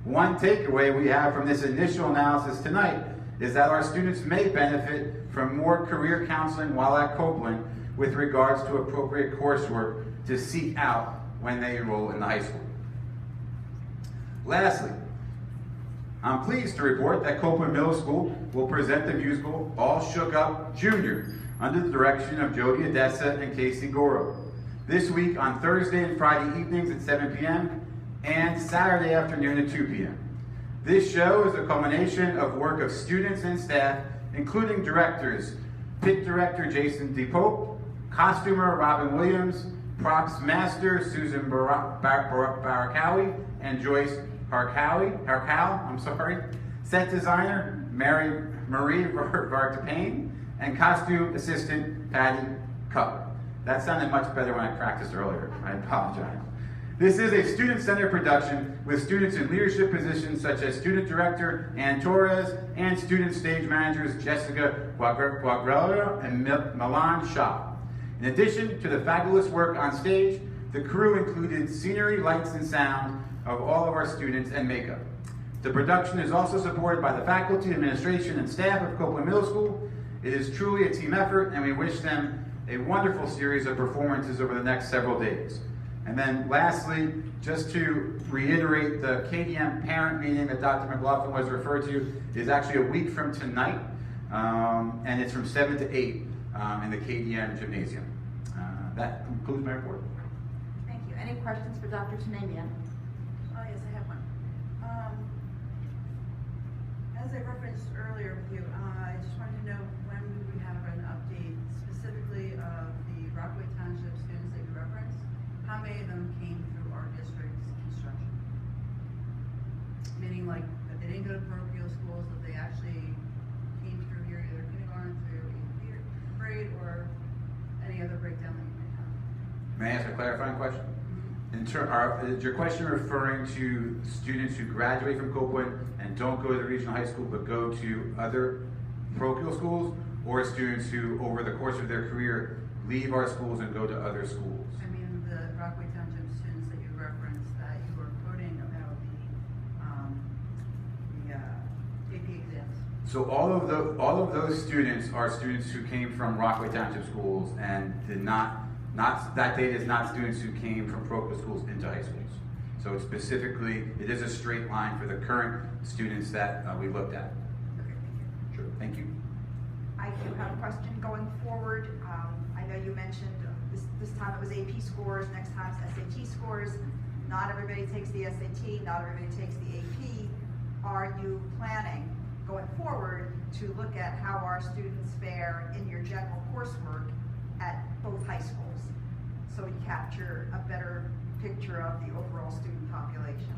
One takeaway we have from this initial analysis tonight is that our students may benefit from more career counseling while at Copeland with regards to appropriate coursework to seek out when they enroll in the high school. Lastly, I'm pleased to report that Copeland Middle School will present the musical All Shook Up Jr. under the direction of Jody Odessa and Casey Goro. This week on Thursday and Friday evenings at 7 p.m. and Saturday afternoon at 2 p.m. This show is a culmination of work of students and staff, including directors, pit director Jason DePope, costumer Robin Williams, props master Susan Barakawi and Joyce Harkow, set designer Marie Vartapane, and costume assistant Patty Cup. That sounded much better when I practiced earlier. I apologize. This is a student-centered production with students in leadership positions such as student director Ann Torres and student stage managers Jessica Guagrella and Milan Shaw. In addition to the fabulous work on stage, the crew included scenery, lights, and sound of all of our students and makeup. The production is also supported by the faculty, administration, and staff of Copeland Middle School. It is truly a team effort, and we wish them a wonderful series of performances over the next several days. And then lastly, just to reiterate, the KDM parent meeting that Dr. McLaughlin was referred to is actually a week from tonight, and it's from 7 to 8 in the KDM gymnasium. That concludes my report. Thank you. Any questions for Dr. Tanamian? Yes, I have one. As I referenced earlier with you, I just wanted to know when we would have an update specifically of the Rockaway Township students that you referenced. How many of them came through our district's instruction? Meaning like that they didn't go to parochial schools, that they actually came through here either kindergarten through 8th grade or any other breakdown that you may have. May I ask a clarifying question? Is your question referring to students who graduate from Copeland and don't go to the regional high school but go to other parochial schools, or students who over the course of their career leave our schools and go to other schools? I mean the Rockaway Township students that you referenced that you were quoting about the AP exams. So all of those students are students who came from Rockaway Township schools and did not that data is not students who came from parochial schools into high schools. So it's specifically, it is a straight line for the current students that we looked at. Okay, thank you. Sure, thank you. I do have a question going forward. I know you mentioned this time it was AP scores, next time it's SAT scores. Not everybody takes the SAT, not everybody takes the AP. Are you planning going forward to look at how our students fare in your general coursework at both high schools, so we capture a better picture of the overall student population?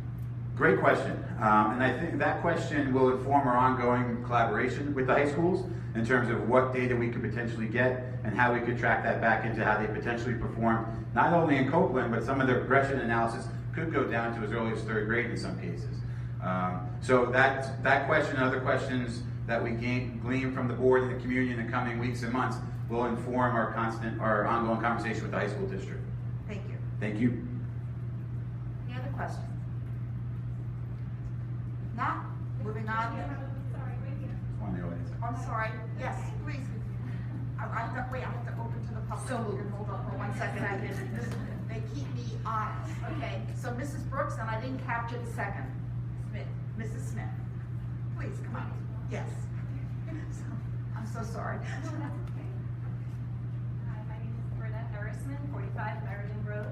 Great question. And I think that question will inform our ongoing collaboration with the high schools in terms of what data we could potentially get and how we could track that back into how they potentially perform, not only in Copeland, but some of the regression analysis could go down to as early as 3rd grade in some cases. So that question and other questions that we glean from the board and the community in the coming weeks and months will inform our ongoing conversation with the high school district. Thank you. Thank you. Any other questions? Not? Moving on. Sorry, right here. One in the audience. I'm sorry. Yes, please. I have to open to the public. So hold on for 1 second. They keep me honest. Okay, so Mrs. Brooks, and I didn't capture the second. Smith. Mrs. Smith. Please, come on. Yes. I'm so sorry. No, that's okay. Hi, my name is Bernette Harrisman, 45 Meriden Road.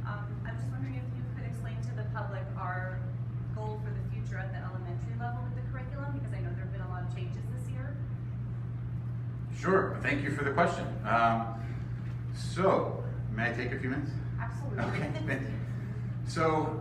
I'm just wondering if you could explain to the public our goal for the future at the elementary level with the curriculum, because I know there have been a lot of changes this year. Sure, thank you for the question. So, may I take a few minutes? Absolutely. Okay, thank you. So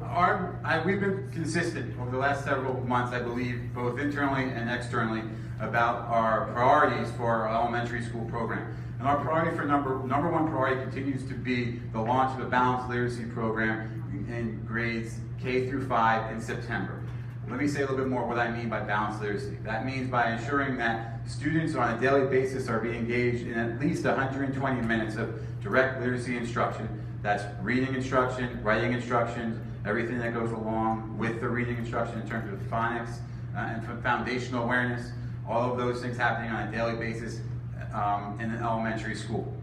we've been consistent over the last several months, I believe, both internally and externally, about our priorities for our elementary school program. And our priority for number one priority continues to be the launch of a balanced literacy program in grades K through 5 in September. Let me say a little bit more what I mean by balanced literacy. That means by ensuring that students on a daily basis are being engaged in at least 120 minutes of direct literacy instruction. That's reading instruction, writing instructions, everything that goes along with the reading instruction in terms of phonics and foundational awareness, all of those things happening on a daily basis in an elementary school.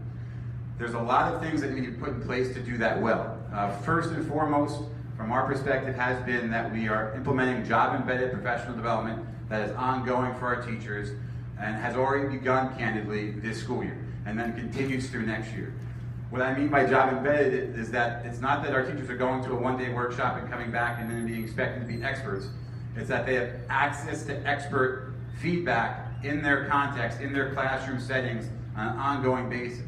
There's a lot of things that need to be put in place to do that well. First and foremost, from our perspective, has been that we are implementing job-embedded professional development that is ongoing for our teachers and has already begun, candidly, this school year, and then continues through next year. What I mean by job embedded is that it's not that our teachers are going to a one-day workshop and coming back and then being expected to be experts. It's that they have access to expert feedback in their context, in their classroom settings on an ongoing basis.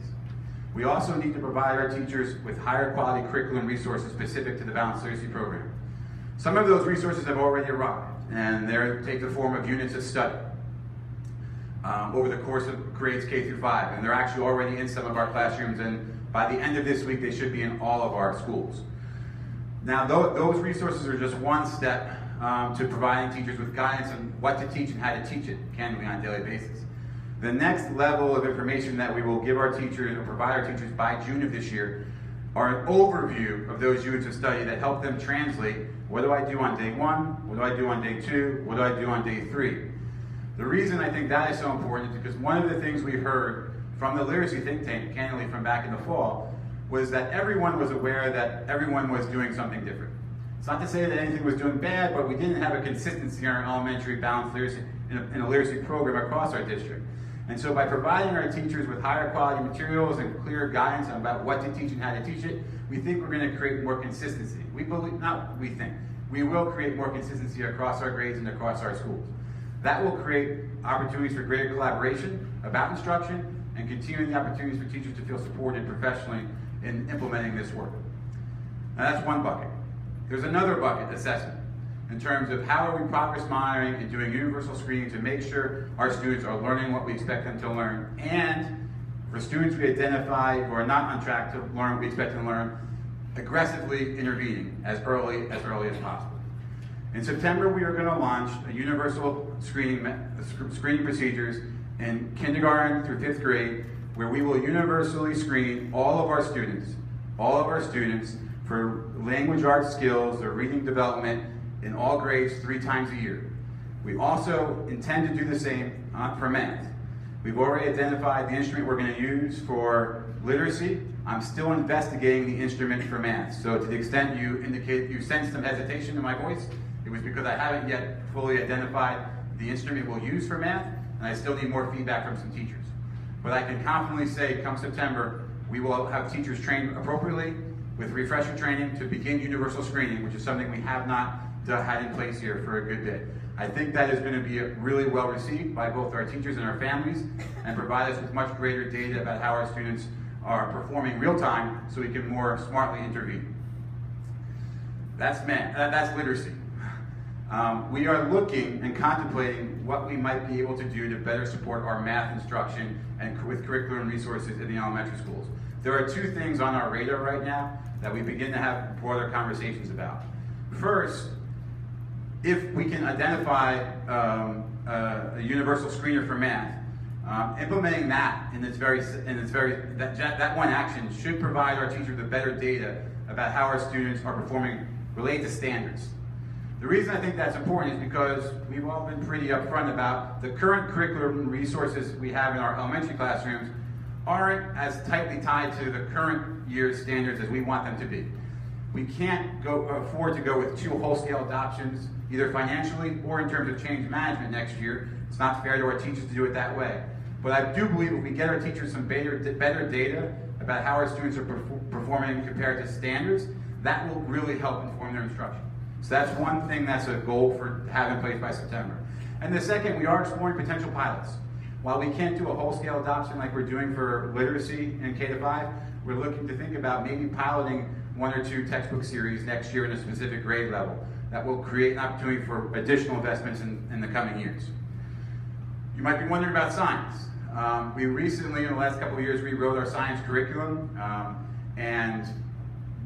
We also need to provide our teachers with higher quality curriculum resources specific to the balanced literacy program. Some of those resources have already arrived. and they take the form of units of study over the course of grades K through 5, and they're actually already in some of our classrooms, and by the end of this week they should be in all of our schools. Now those resources are just one step to providing teachers with guidance on what to teach and how to teach it candidly on a daily basis. The next level of information that we will give our teachers or provide our teachers by June of this year are an overview of those units of study that help them translate what do I do on day 1, what do I do on day 2, what do I do on day 3. The reason I think that is so important is because one of the things we heard from the literacy think tank, candidly from back in the fall, was that everyone was aware that everyone was doing something different. It's not to say that anything was doing bad, but we didn't have a consistency in our elementary balanced literacy, in a literacy program across our district. And so by providing our teachers with higher quality materials and clear guidance about what to teach and how to teach it, we think we're going to create more consistency. We will create more consistency across our grades and across our schools. That will create opportunities for greater collaboration about instruction and continuing the opportunities for teachers to feel supported professionally in implementing this work. Now that's one bucket. There's another bucket, assessment, in terms of how are we progress monitoring and doing universal screening to make sure our students are learning what we expect them to learn, and for students we identify who are not on track to learn what we expect them to learn, aggressively intervening as early as possible. In September, we are going to launch a universal screening procedures in kindergarten through 5th grade, where we will universally screen all of our students for language arts skills or reading development in all grades 3 times a year. We also intend to do the same for math. We've already identified the instrument we're going to use for literacy. I'm still investigating the instrument for math. So to the extent you indicate you sense some hesitation in my voice, it was because I haven't yet fully identified the instrument we'll use for math, and I still need more feedback from some teachers. But I can confidently say, come September, we will have teachers trained appropriately with refresher training to begin universal screening, which is something we have not had in place here for a good bit. I think that is going to be really well received by both our teachers and our families, and provide us with much greater data about how our students are performing real time so we can more smartly intervene. That's math, that's literacy. We are looking and contemplating what we might be able to do to better support our math instruction and with curriculum resources in the elementary schools. There are 2 things on our radar right now that we begin to have broader conversations about. First, if we can identify a universal screener for math, implementing that that one action should provide our teachers with better data about how our students are performing related to standards. The reason I think that's important is because we've all been pretty upfront about the current curriculum resources we have in our elementary classrooms aren't as tightly tied to the current year's standards as we want them to be. We can't afford to go with 2 whole-scale adoptions, either financially or in terms of change management next year. It's not fair to our teachers to do it that way. But I do believe if we get our teachers some better data about how our students are performing compared to standards, that will really help inform their instruction. So that's one thing that's a goal for have in place by September. And the second, we are exploring potential pilots. While we can't do a whole-scale adoption like we're doing for literacy in K-5, we're looking to think about maybe piloting 1 or 2 textbook series next year in a specific grade level that will create an opportunity for additional investments in the coming years. You might be wondering about science. We recently, in the last couple of years, rewrote our science curriculum, and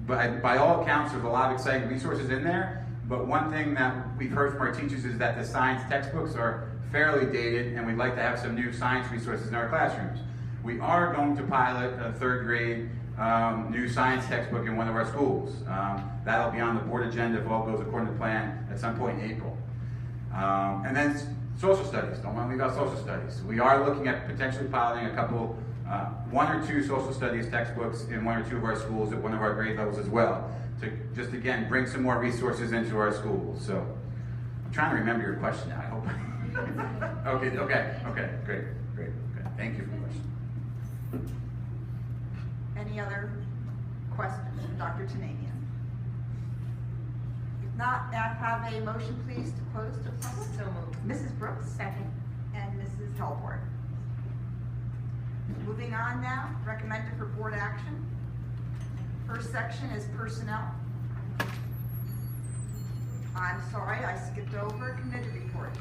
by all accounts, there's a lot of exciting resources in there. But one thing that we've heard from our teachers is that the science textbooks are fairly dated, and we'd like to have some new science resources in our classrooms. We are going to pilot a 3rd grade new science textbook in one of our schools. That'll be on the board agenda if all goes according to plan at some point in April. And then social studies. Don't want to leave out social studies. We are looking at potentially piloting a couple, 1 or 2 social studies textbooks in 1 or 2 of our schools at one of our grade levels as well, to just again bring some more resources into our schools. So I'm trying to remember your question now, I hope. Okay, great. Okay. Thank you for the question. Any other questions for Dr. Tananian? If not, I have a motion, please, to close to public. So moved. Mrs. Brooks? Second. And Mrs. Helport. Moving on now, recommended for board action. First section is personnel. I'm sorry, I skipped over committee reports.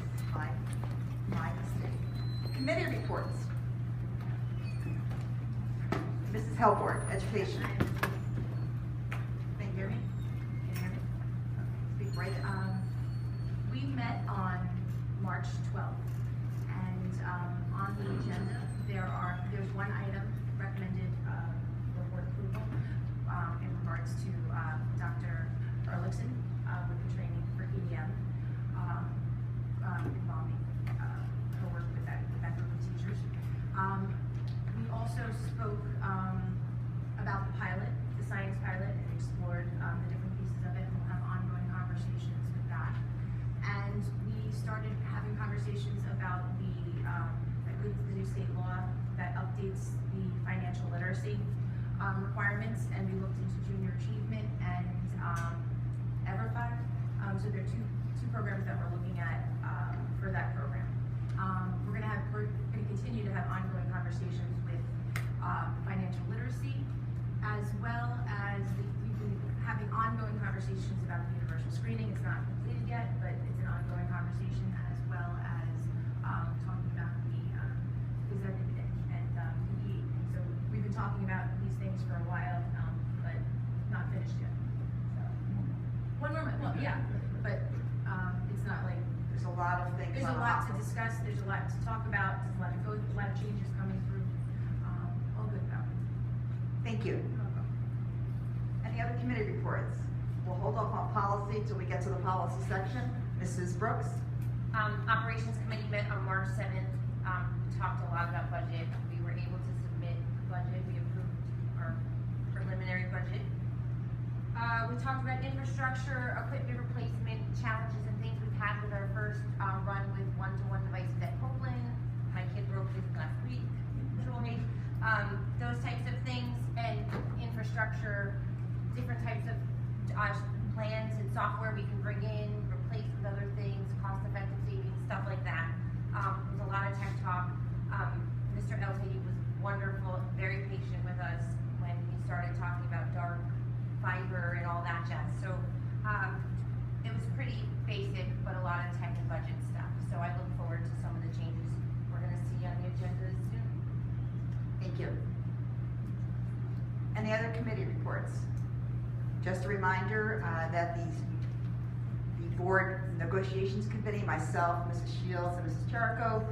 My mistake. Committee reports. Mrs. Hellborn, Education. Can you hear me? Can you hear me? Okay, speak right in. We met on March 12th, and on the agenda, there's one item recommended for board approval in regards to Dr. Erlickson with the training for EDM involving her work with that group of teachers. We also spoke about the pilot, the science pilot, and explored the different pieces of it, and we'll have ongoing conversations with that. And we started having conversations about the new state law that updates the financial literacy requirements, and we looked into junior achievement and EverFi. So there are two programs that we're looking at for that program. We're going to continue to have ongoing conversations with financial literacy, as well as we've been having ongoing conversations about the universal screening. It's not completed yet, but it's an ongoing conversation, as well as talking about the executive and PE. So we've been talking about these things for a while, but not finished yet. So one more month. Well, yeah, but it's not like There's a lot of things. there's a on lot to offer. discuss. There's a lot to talk about. There's a lot to go. A lot of changes coming through. All good about it. Thank you. Any other committee reports? We'll hold off on policy till we get to the policy section. Mrs. Brooks? Operations Committee met on March 7th. We talked a lot about budget. We were able to submit budget. We approved our preliminary budget. We talked about infrastructure, equipment replacement, challenges and things we've had with our first run with one-to-one devices at Copeland. My kid broke his last week, truly. Those types of things, and infrastructure, different types of plans and software we can bring in, replace with other things, cost-effective savings, stuff like that. There was a lot of tech talk. Mr. Elsie was wonderful, very patient with us when we started talking about dark fiber and all that jazz. So it was pretty basic, but a lot of tech and budget stuff. So I look forward to some of the changes we're going to see on the agenda soon. Thank you. Any other committee reports? Just a reminder that the board negotiations committee, myself, Mrs. Shields, and Mrs. Cherico,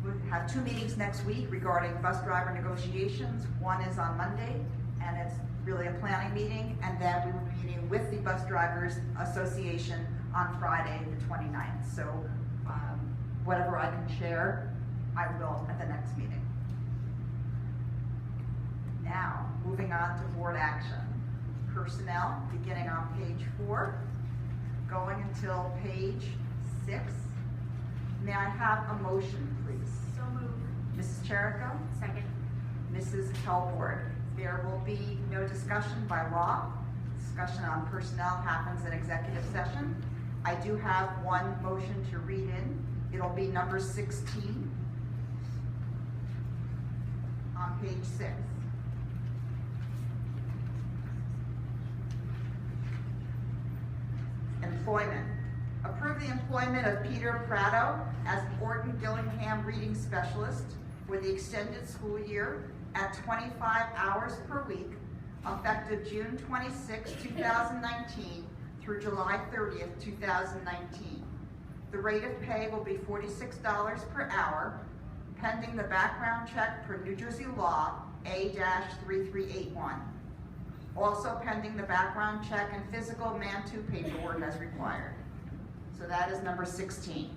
we have 2 meetings next week regarding bus driver negotiations. One is on Monday, and it's really a planning meeting, and then we will be meeting with the Bus Drivers Association on Friday, the 29th. So whatever I can share, I will at the next meeting. Now, moving on to board action. Personnel, beginning on page 4, going until page 6. May I have a motion, please? So moved. Mrs. Cherico? Second. Mrs. Hellborn. There will be no discussion by Rob. Discussion on personnel happens in executive session. I do have one motion to read in. It'll be number 16 on page 6. Employment. Approve the employment of Peter Prado as an Orton Gillingham reading specialist for the extended school year at 25 hours per week, effective June 26, 2019 through July 30th, 2019. The rate of pay will be $46 per hour, pending the background check per New Jersey law A-3381. Also pending the background check and physical man-to paperwork as required. So that is number 16.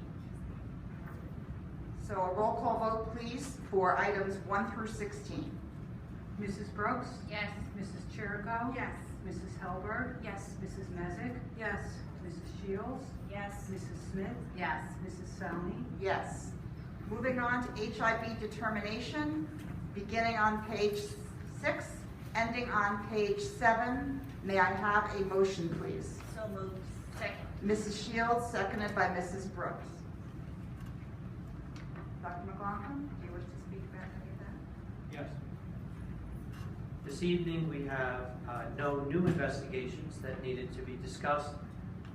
So a roll call vote, please, for items 1 through 16. Mrs. Brooks? Yes. Mrs. Cherico? Yes. Mrs. Hellberg? Yes. Mrs. Mezak? Yes. Mrs. Shields? Yes. Mrs. Smith? Yes. Mrs. Salmi? Yes. Moving on to HIB determination, beginning on page 6, ending on page 7. May I have a motion, please? So moved. Second. Mrs. Shields, seconded by Mrs. Brooks. Dr. McLaughlin, do you wish to speak about any of that? Yes. This evening, we have no new investigations that needed to be discussed.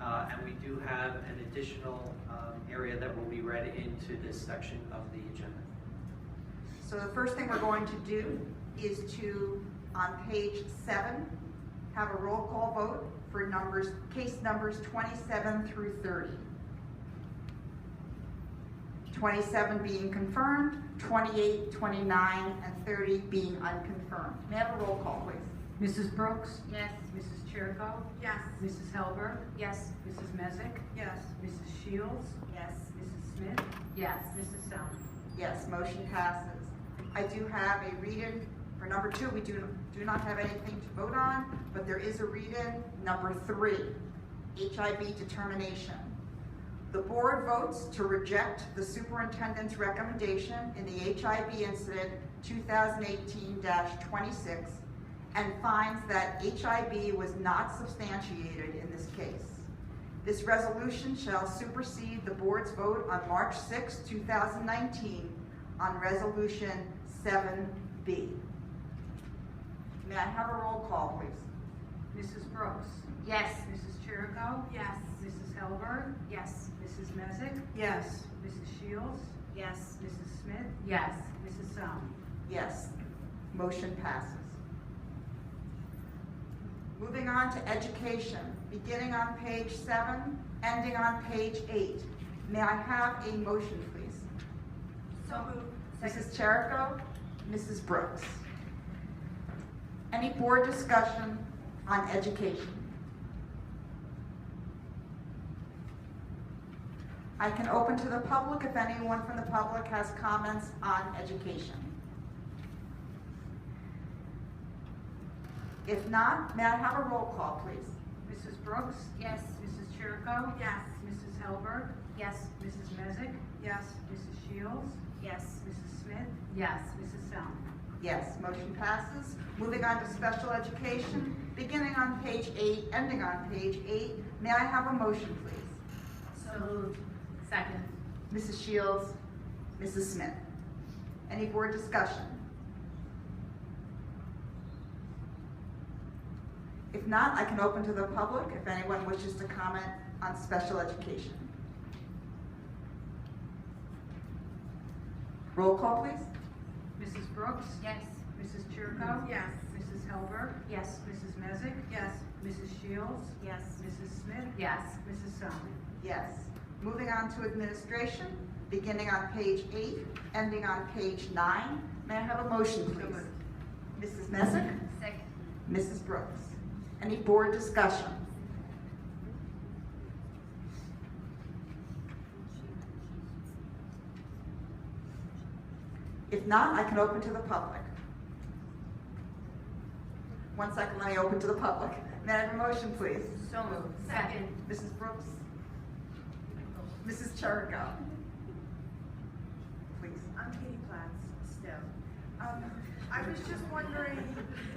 and we do have an additional area that will be read into this section of the agenda. So the first thing we're going to do is to, on page 7, have a roll call vote for case numbers 27 through 30. 27 being confirmed, 28, 29, and 30 being unconfirmed. May I have a roll call, please? Mrs. Brooks? Yes. Mrs. Chirico? Yes. Mrs. Helberg? Yes. Mrs. Mezak? Yes. Mrs. Shields? Yes. Mrs. Smith? Yes. Mrs. Salmon? Yes, motion passes. I do have a read-in for number 2. We do not have anything to vote on, but there is a read-in. Number 3, HIB determination. The board votes to reject the superintendent's recommendation in the HIB incident 2018-26 and finds that HIB was not substantiated in this case. This resolution shall supersede the board's vote on March 6, 2019 on resolution 7B. May I have a roll call, please? Mrs. Brooks? Yes. Mrs. Chirico? Yes. Mrs. Helberg? Yes. Mrs. Mezak? Yes. Mrs. Shields? Yes. Mrs. Smith? Yes. Mrs. Salmon? Yes, motion passes. Moving on to education, beginning on page 7, ending on page 8. May I have a motion, please? So moved. Mrs. Cherico, Mrs. Brooks. Any board discussion on education? I can open to the public if anyone from the public has comments on education. If not, may I have a roll call, please? Mrs. Brooks? Yes. Mrs. Chirico? Yes. Mrs. Helberg? Yes. Mrs. Mezak? Yes. Mrs. Shields? Yes. Mrs. Smith? Yes. Mrs. Salmon? Yes, motion passes. Moving on to special education, beginning on page 8, ending on page 8. May I have a motion, please? So moved. Second. Mrs. Shields, Mrs. Smith. Any board discussion? If not, I can open to the public if anyone wishes to comment on special education. Roll call, please. Mrs. Brooks? Yes. Mrs. Chirico? Yes. Mrs. Helberg? Yes. Mrs. Mezak? Yes. Mrs. Shields? Yes. Mrs. Smith? Yes. Mrs. Salmon? Yes. Moving on to administration, beginning on page 8, ending on page 9. May I have a motion, please? Mrs. Messick? Second. Mrs. Brooks. Any board discussion? If not, I can open to the public. 1 second, let me open to the public. May I have a motion, please? So moved. Second. Mrs. Brooks? Mrs. Cherico? Please. I'm Katie Platts, still. I was just wondering,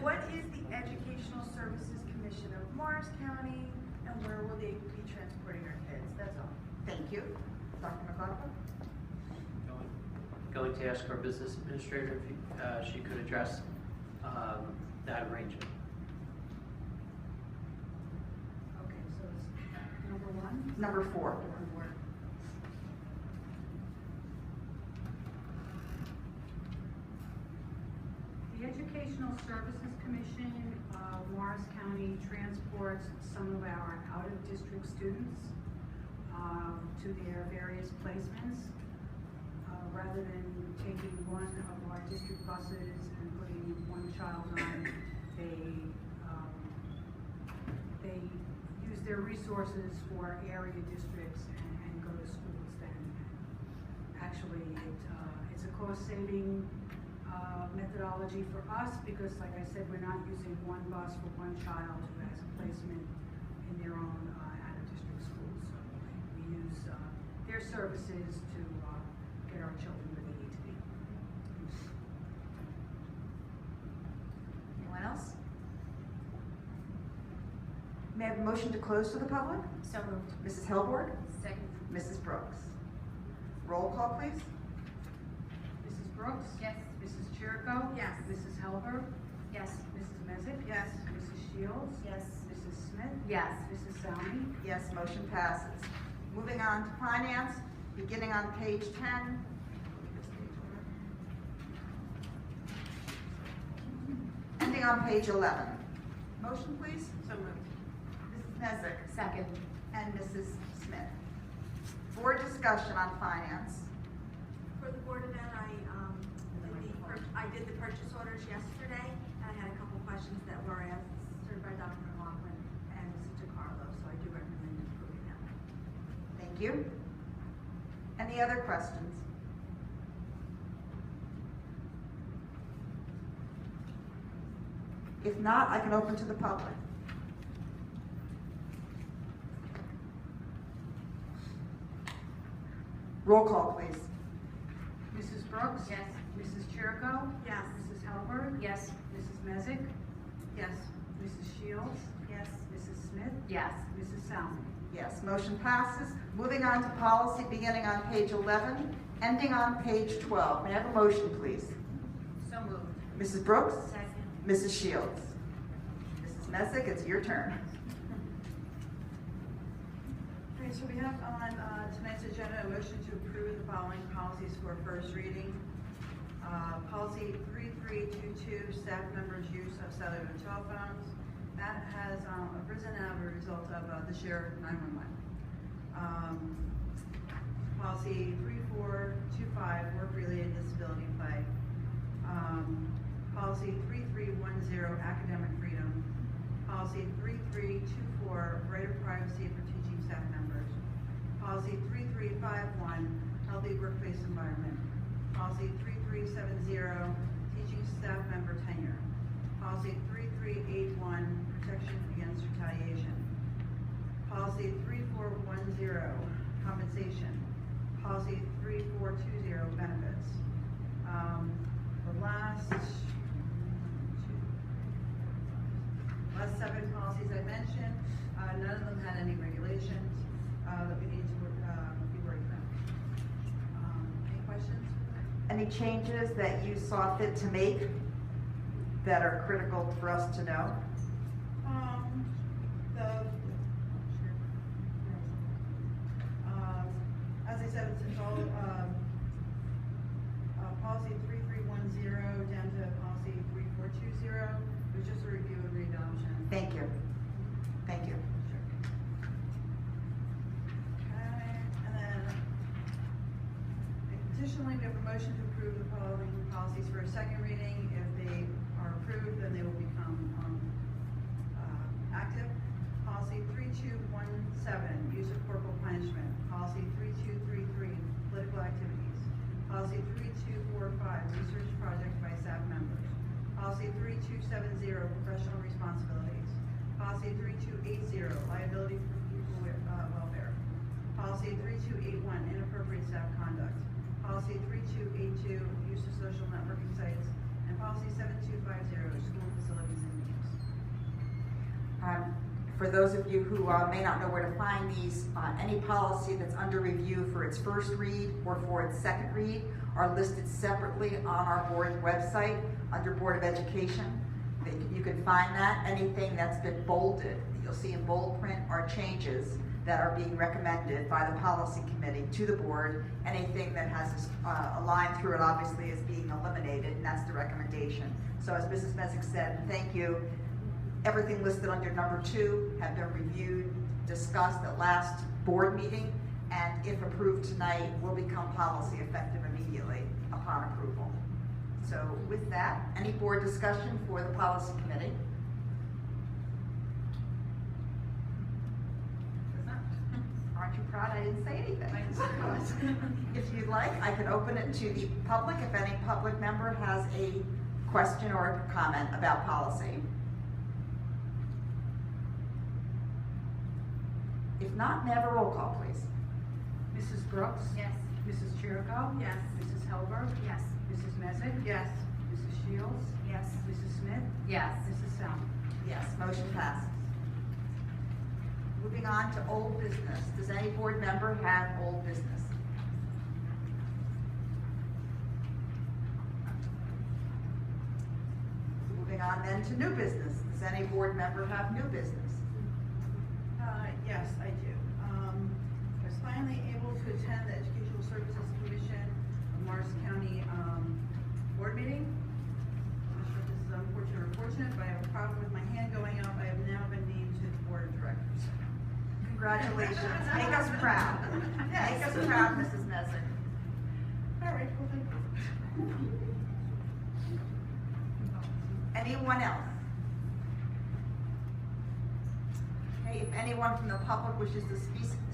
what is the Educational Services Commission of Morris County, and where will they be transporting our kids? That's all. Thank you. Dr. McLaughlin? Going to ask our business administrator if she could address that arrangement. Okay, so it's number 1? Number 4. The Educational Services Commission of Morris County transports some of our out-of-district students to their various placements. Rather than taking one of our district buses and putting one child on, they use their resources for area districts and go to schools then. Actually, it's a cost-saving methodology for us because, like I said, we're not using one bus for one child who has a placement in their own out-of-district schools. So we use their services to get our children where they need to be. Anyone else? May I have a motion to close to the public? So moved. Mrs. Hellborg? Second. Mrs. Brooks? Roll call, please. Mrs. Brooks? Yes. Mrs. Chirico? Yes. Mrs. Helberg? Yes. Mrs. Mezak? Yes. Mrs. Shields? Yes. Mrs. Mrs. Smith? Yes. Mrs. Salmi? Yes, motion passes. Moving on to finance, beginning on page 10. Ending on page 11. Motion, please. So moved. Mrs. Mezak Second. and Mrs. Smith. Board discussion on finance. For the board event, I did the purchase orders yesterday. I had a couple questions that were answered by Dr. McLaughlin and Mrs. DiCarlo, so I do recommend approving them. Thank you. Any other questions? If not, I can open to the public. Roll call, please. Mrs. Brooks? Yes. Mrs. Chirico? Yes. Mrs. Halberg? Yes. Mrs. Mezak? Yes. Mrs. Shields? Yes. Mrs. Smith? Yes. Mrs. Salmi? Yes, motion passes. Moving on to policy, beginning on page 11, ending on page 12. May I have a motion, please? So moved. Mrs. Brooks? Second. Mrs. Shields? Mrs. Messick, it's your turn. Okay, so we have on tonight's agenda a motion to approve the following policies for first reading. Policy 3322, staff members' use of cellular telephones. That has arisen as a result of the share 911. Policy 3425, work-related disability pay. Policy 3310, academic freedom. Policy 3324, right of privacy for teaching staff members. Policy 3351, healthy workplace environment. Policy 3370, teaching staff member tenure. Policy 3381, protection against retaliation. Policy 3410, compensation. Policy 3420, benefits. The last 7 policies I mentioned, none of them had any regulations that we need to be worried about. Any questions? Any changes that you saw fit to make that are critical for us to know? As I said, it's all policy 3310 down to policy 3420. It was just a review and readoption. Thank you. Thank you. Okay, and then additionally, we have a motion to approve the following policies for a second reading. If they are approved, then they will become active. Policy 3217, use of corporal punishment. Policy 3233, political activities. Policy 3245, research project by staff members. Policy 3270, professional responsibilities. Policy 3280, liability for people with welfare. Policy 3281, inappropriate staff conduct. Policy 3282, use of social networking sites. And policy 7250, school facilities and names. For those of you who may not know where to find these, any policy that's under review for its first read or for its second read are listed separately on our board website under Board of Education. You can find that. Anything that's been bolded, that you'll see in bold print, are changes that are being recommended by the policy committee to the board. Anything that has a line through it obviously is being eliminated, and that's the recommendation. So as Mrs. Messick said, thank you. Everything listed under number 2 have been reviewed, discussed at last board meeting, and if approved tonight, will become policy effective immediately upon approval. So with that, any board discussion for the policy committee? Aren't you proud I didn't say anything? If you'd like, I can open it to the public if any public member has a question or a comment about policy. If not, may I have a roll call, please? Mrs. Brooks? Yes. Mrs. Chirico? Yes. Mrs. Halberg? Yes. Mrs. Mezak? Yes. Mrs. Shields? Yes. Mrs. Smith? Yes. Mrs. Salmi? Yes, motion passes. Moving on to old business. Does any board member have old business? Moving on then to new business. Does any board member have new business? Yes, I do. I was finally able to attend the Educational Services Commission of Morris County board meeting. I'm not sure if this is unfortunate or fortunate, but I have a problem with my hand going up. I have now been named to the board of directors. Congratulations. Make us proud. Make us proud, Mrs. Messick. All right, well, thank you. Anyone else? Okay, if anyone from the public wishes to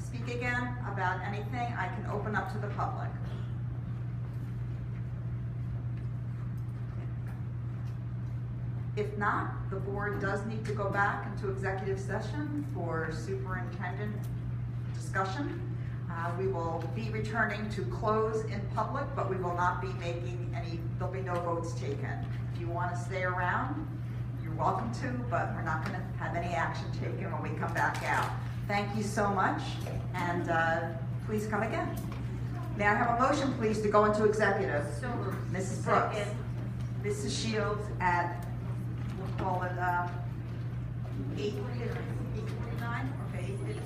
speak again about anything, I can open up to the public. If not, the board does need to go back into executive session for superintendent discussion. We will be returning to close in public, but we will not be making any, there'll be no votes taken. If you want to stay around, you're welcome to, but we're not going to have any action taken when we come back out. Thank you so much, and please come again. May I have a motion, please, to go into executive? So moved. Mrs. Brooks. Second. Mrs. Shields at, we'll call it 8:49? Okay, 8:50.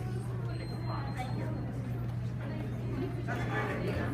Thank you. That's a good idea.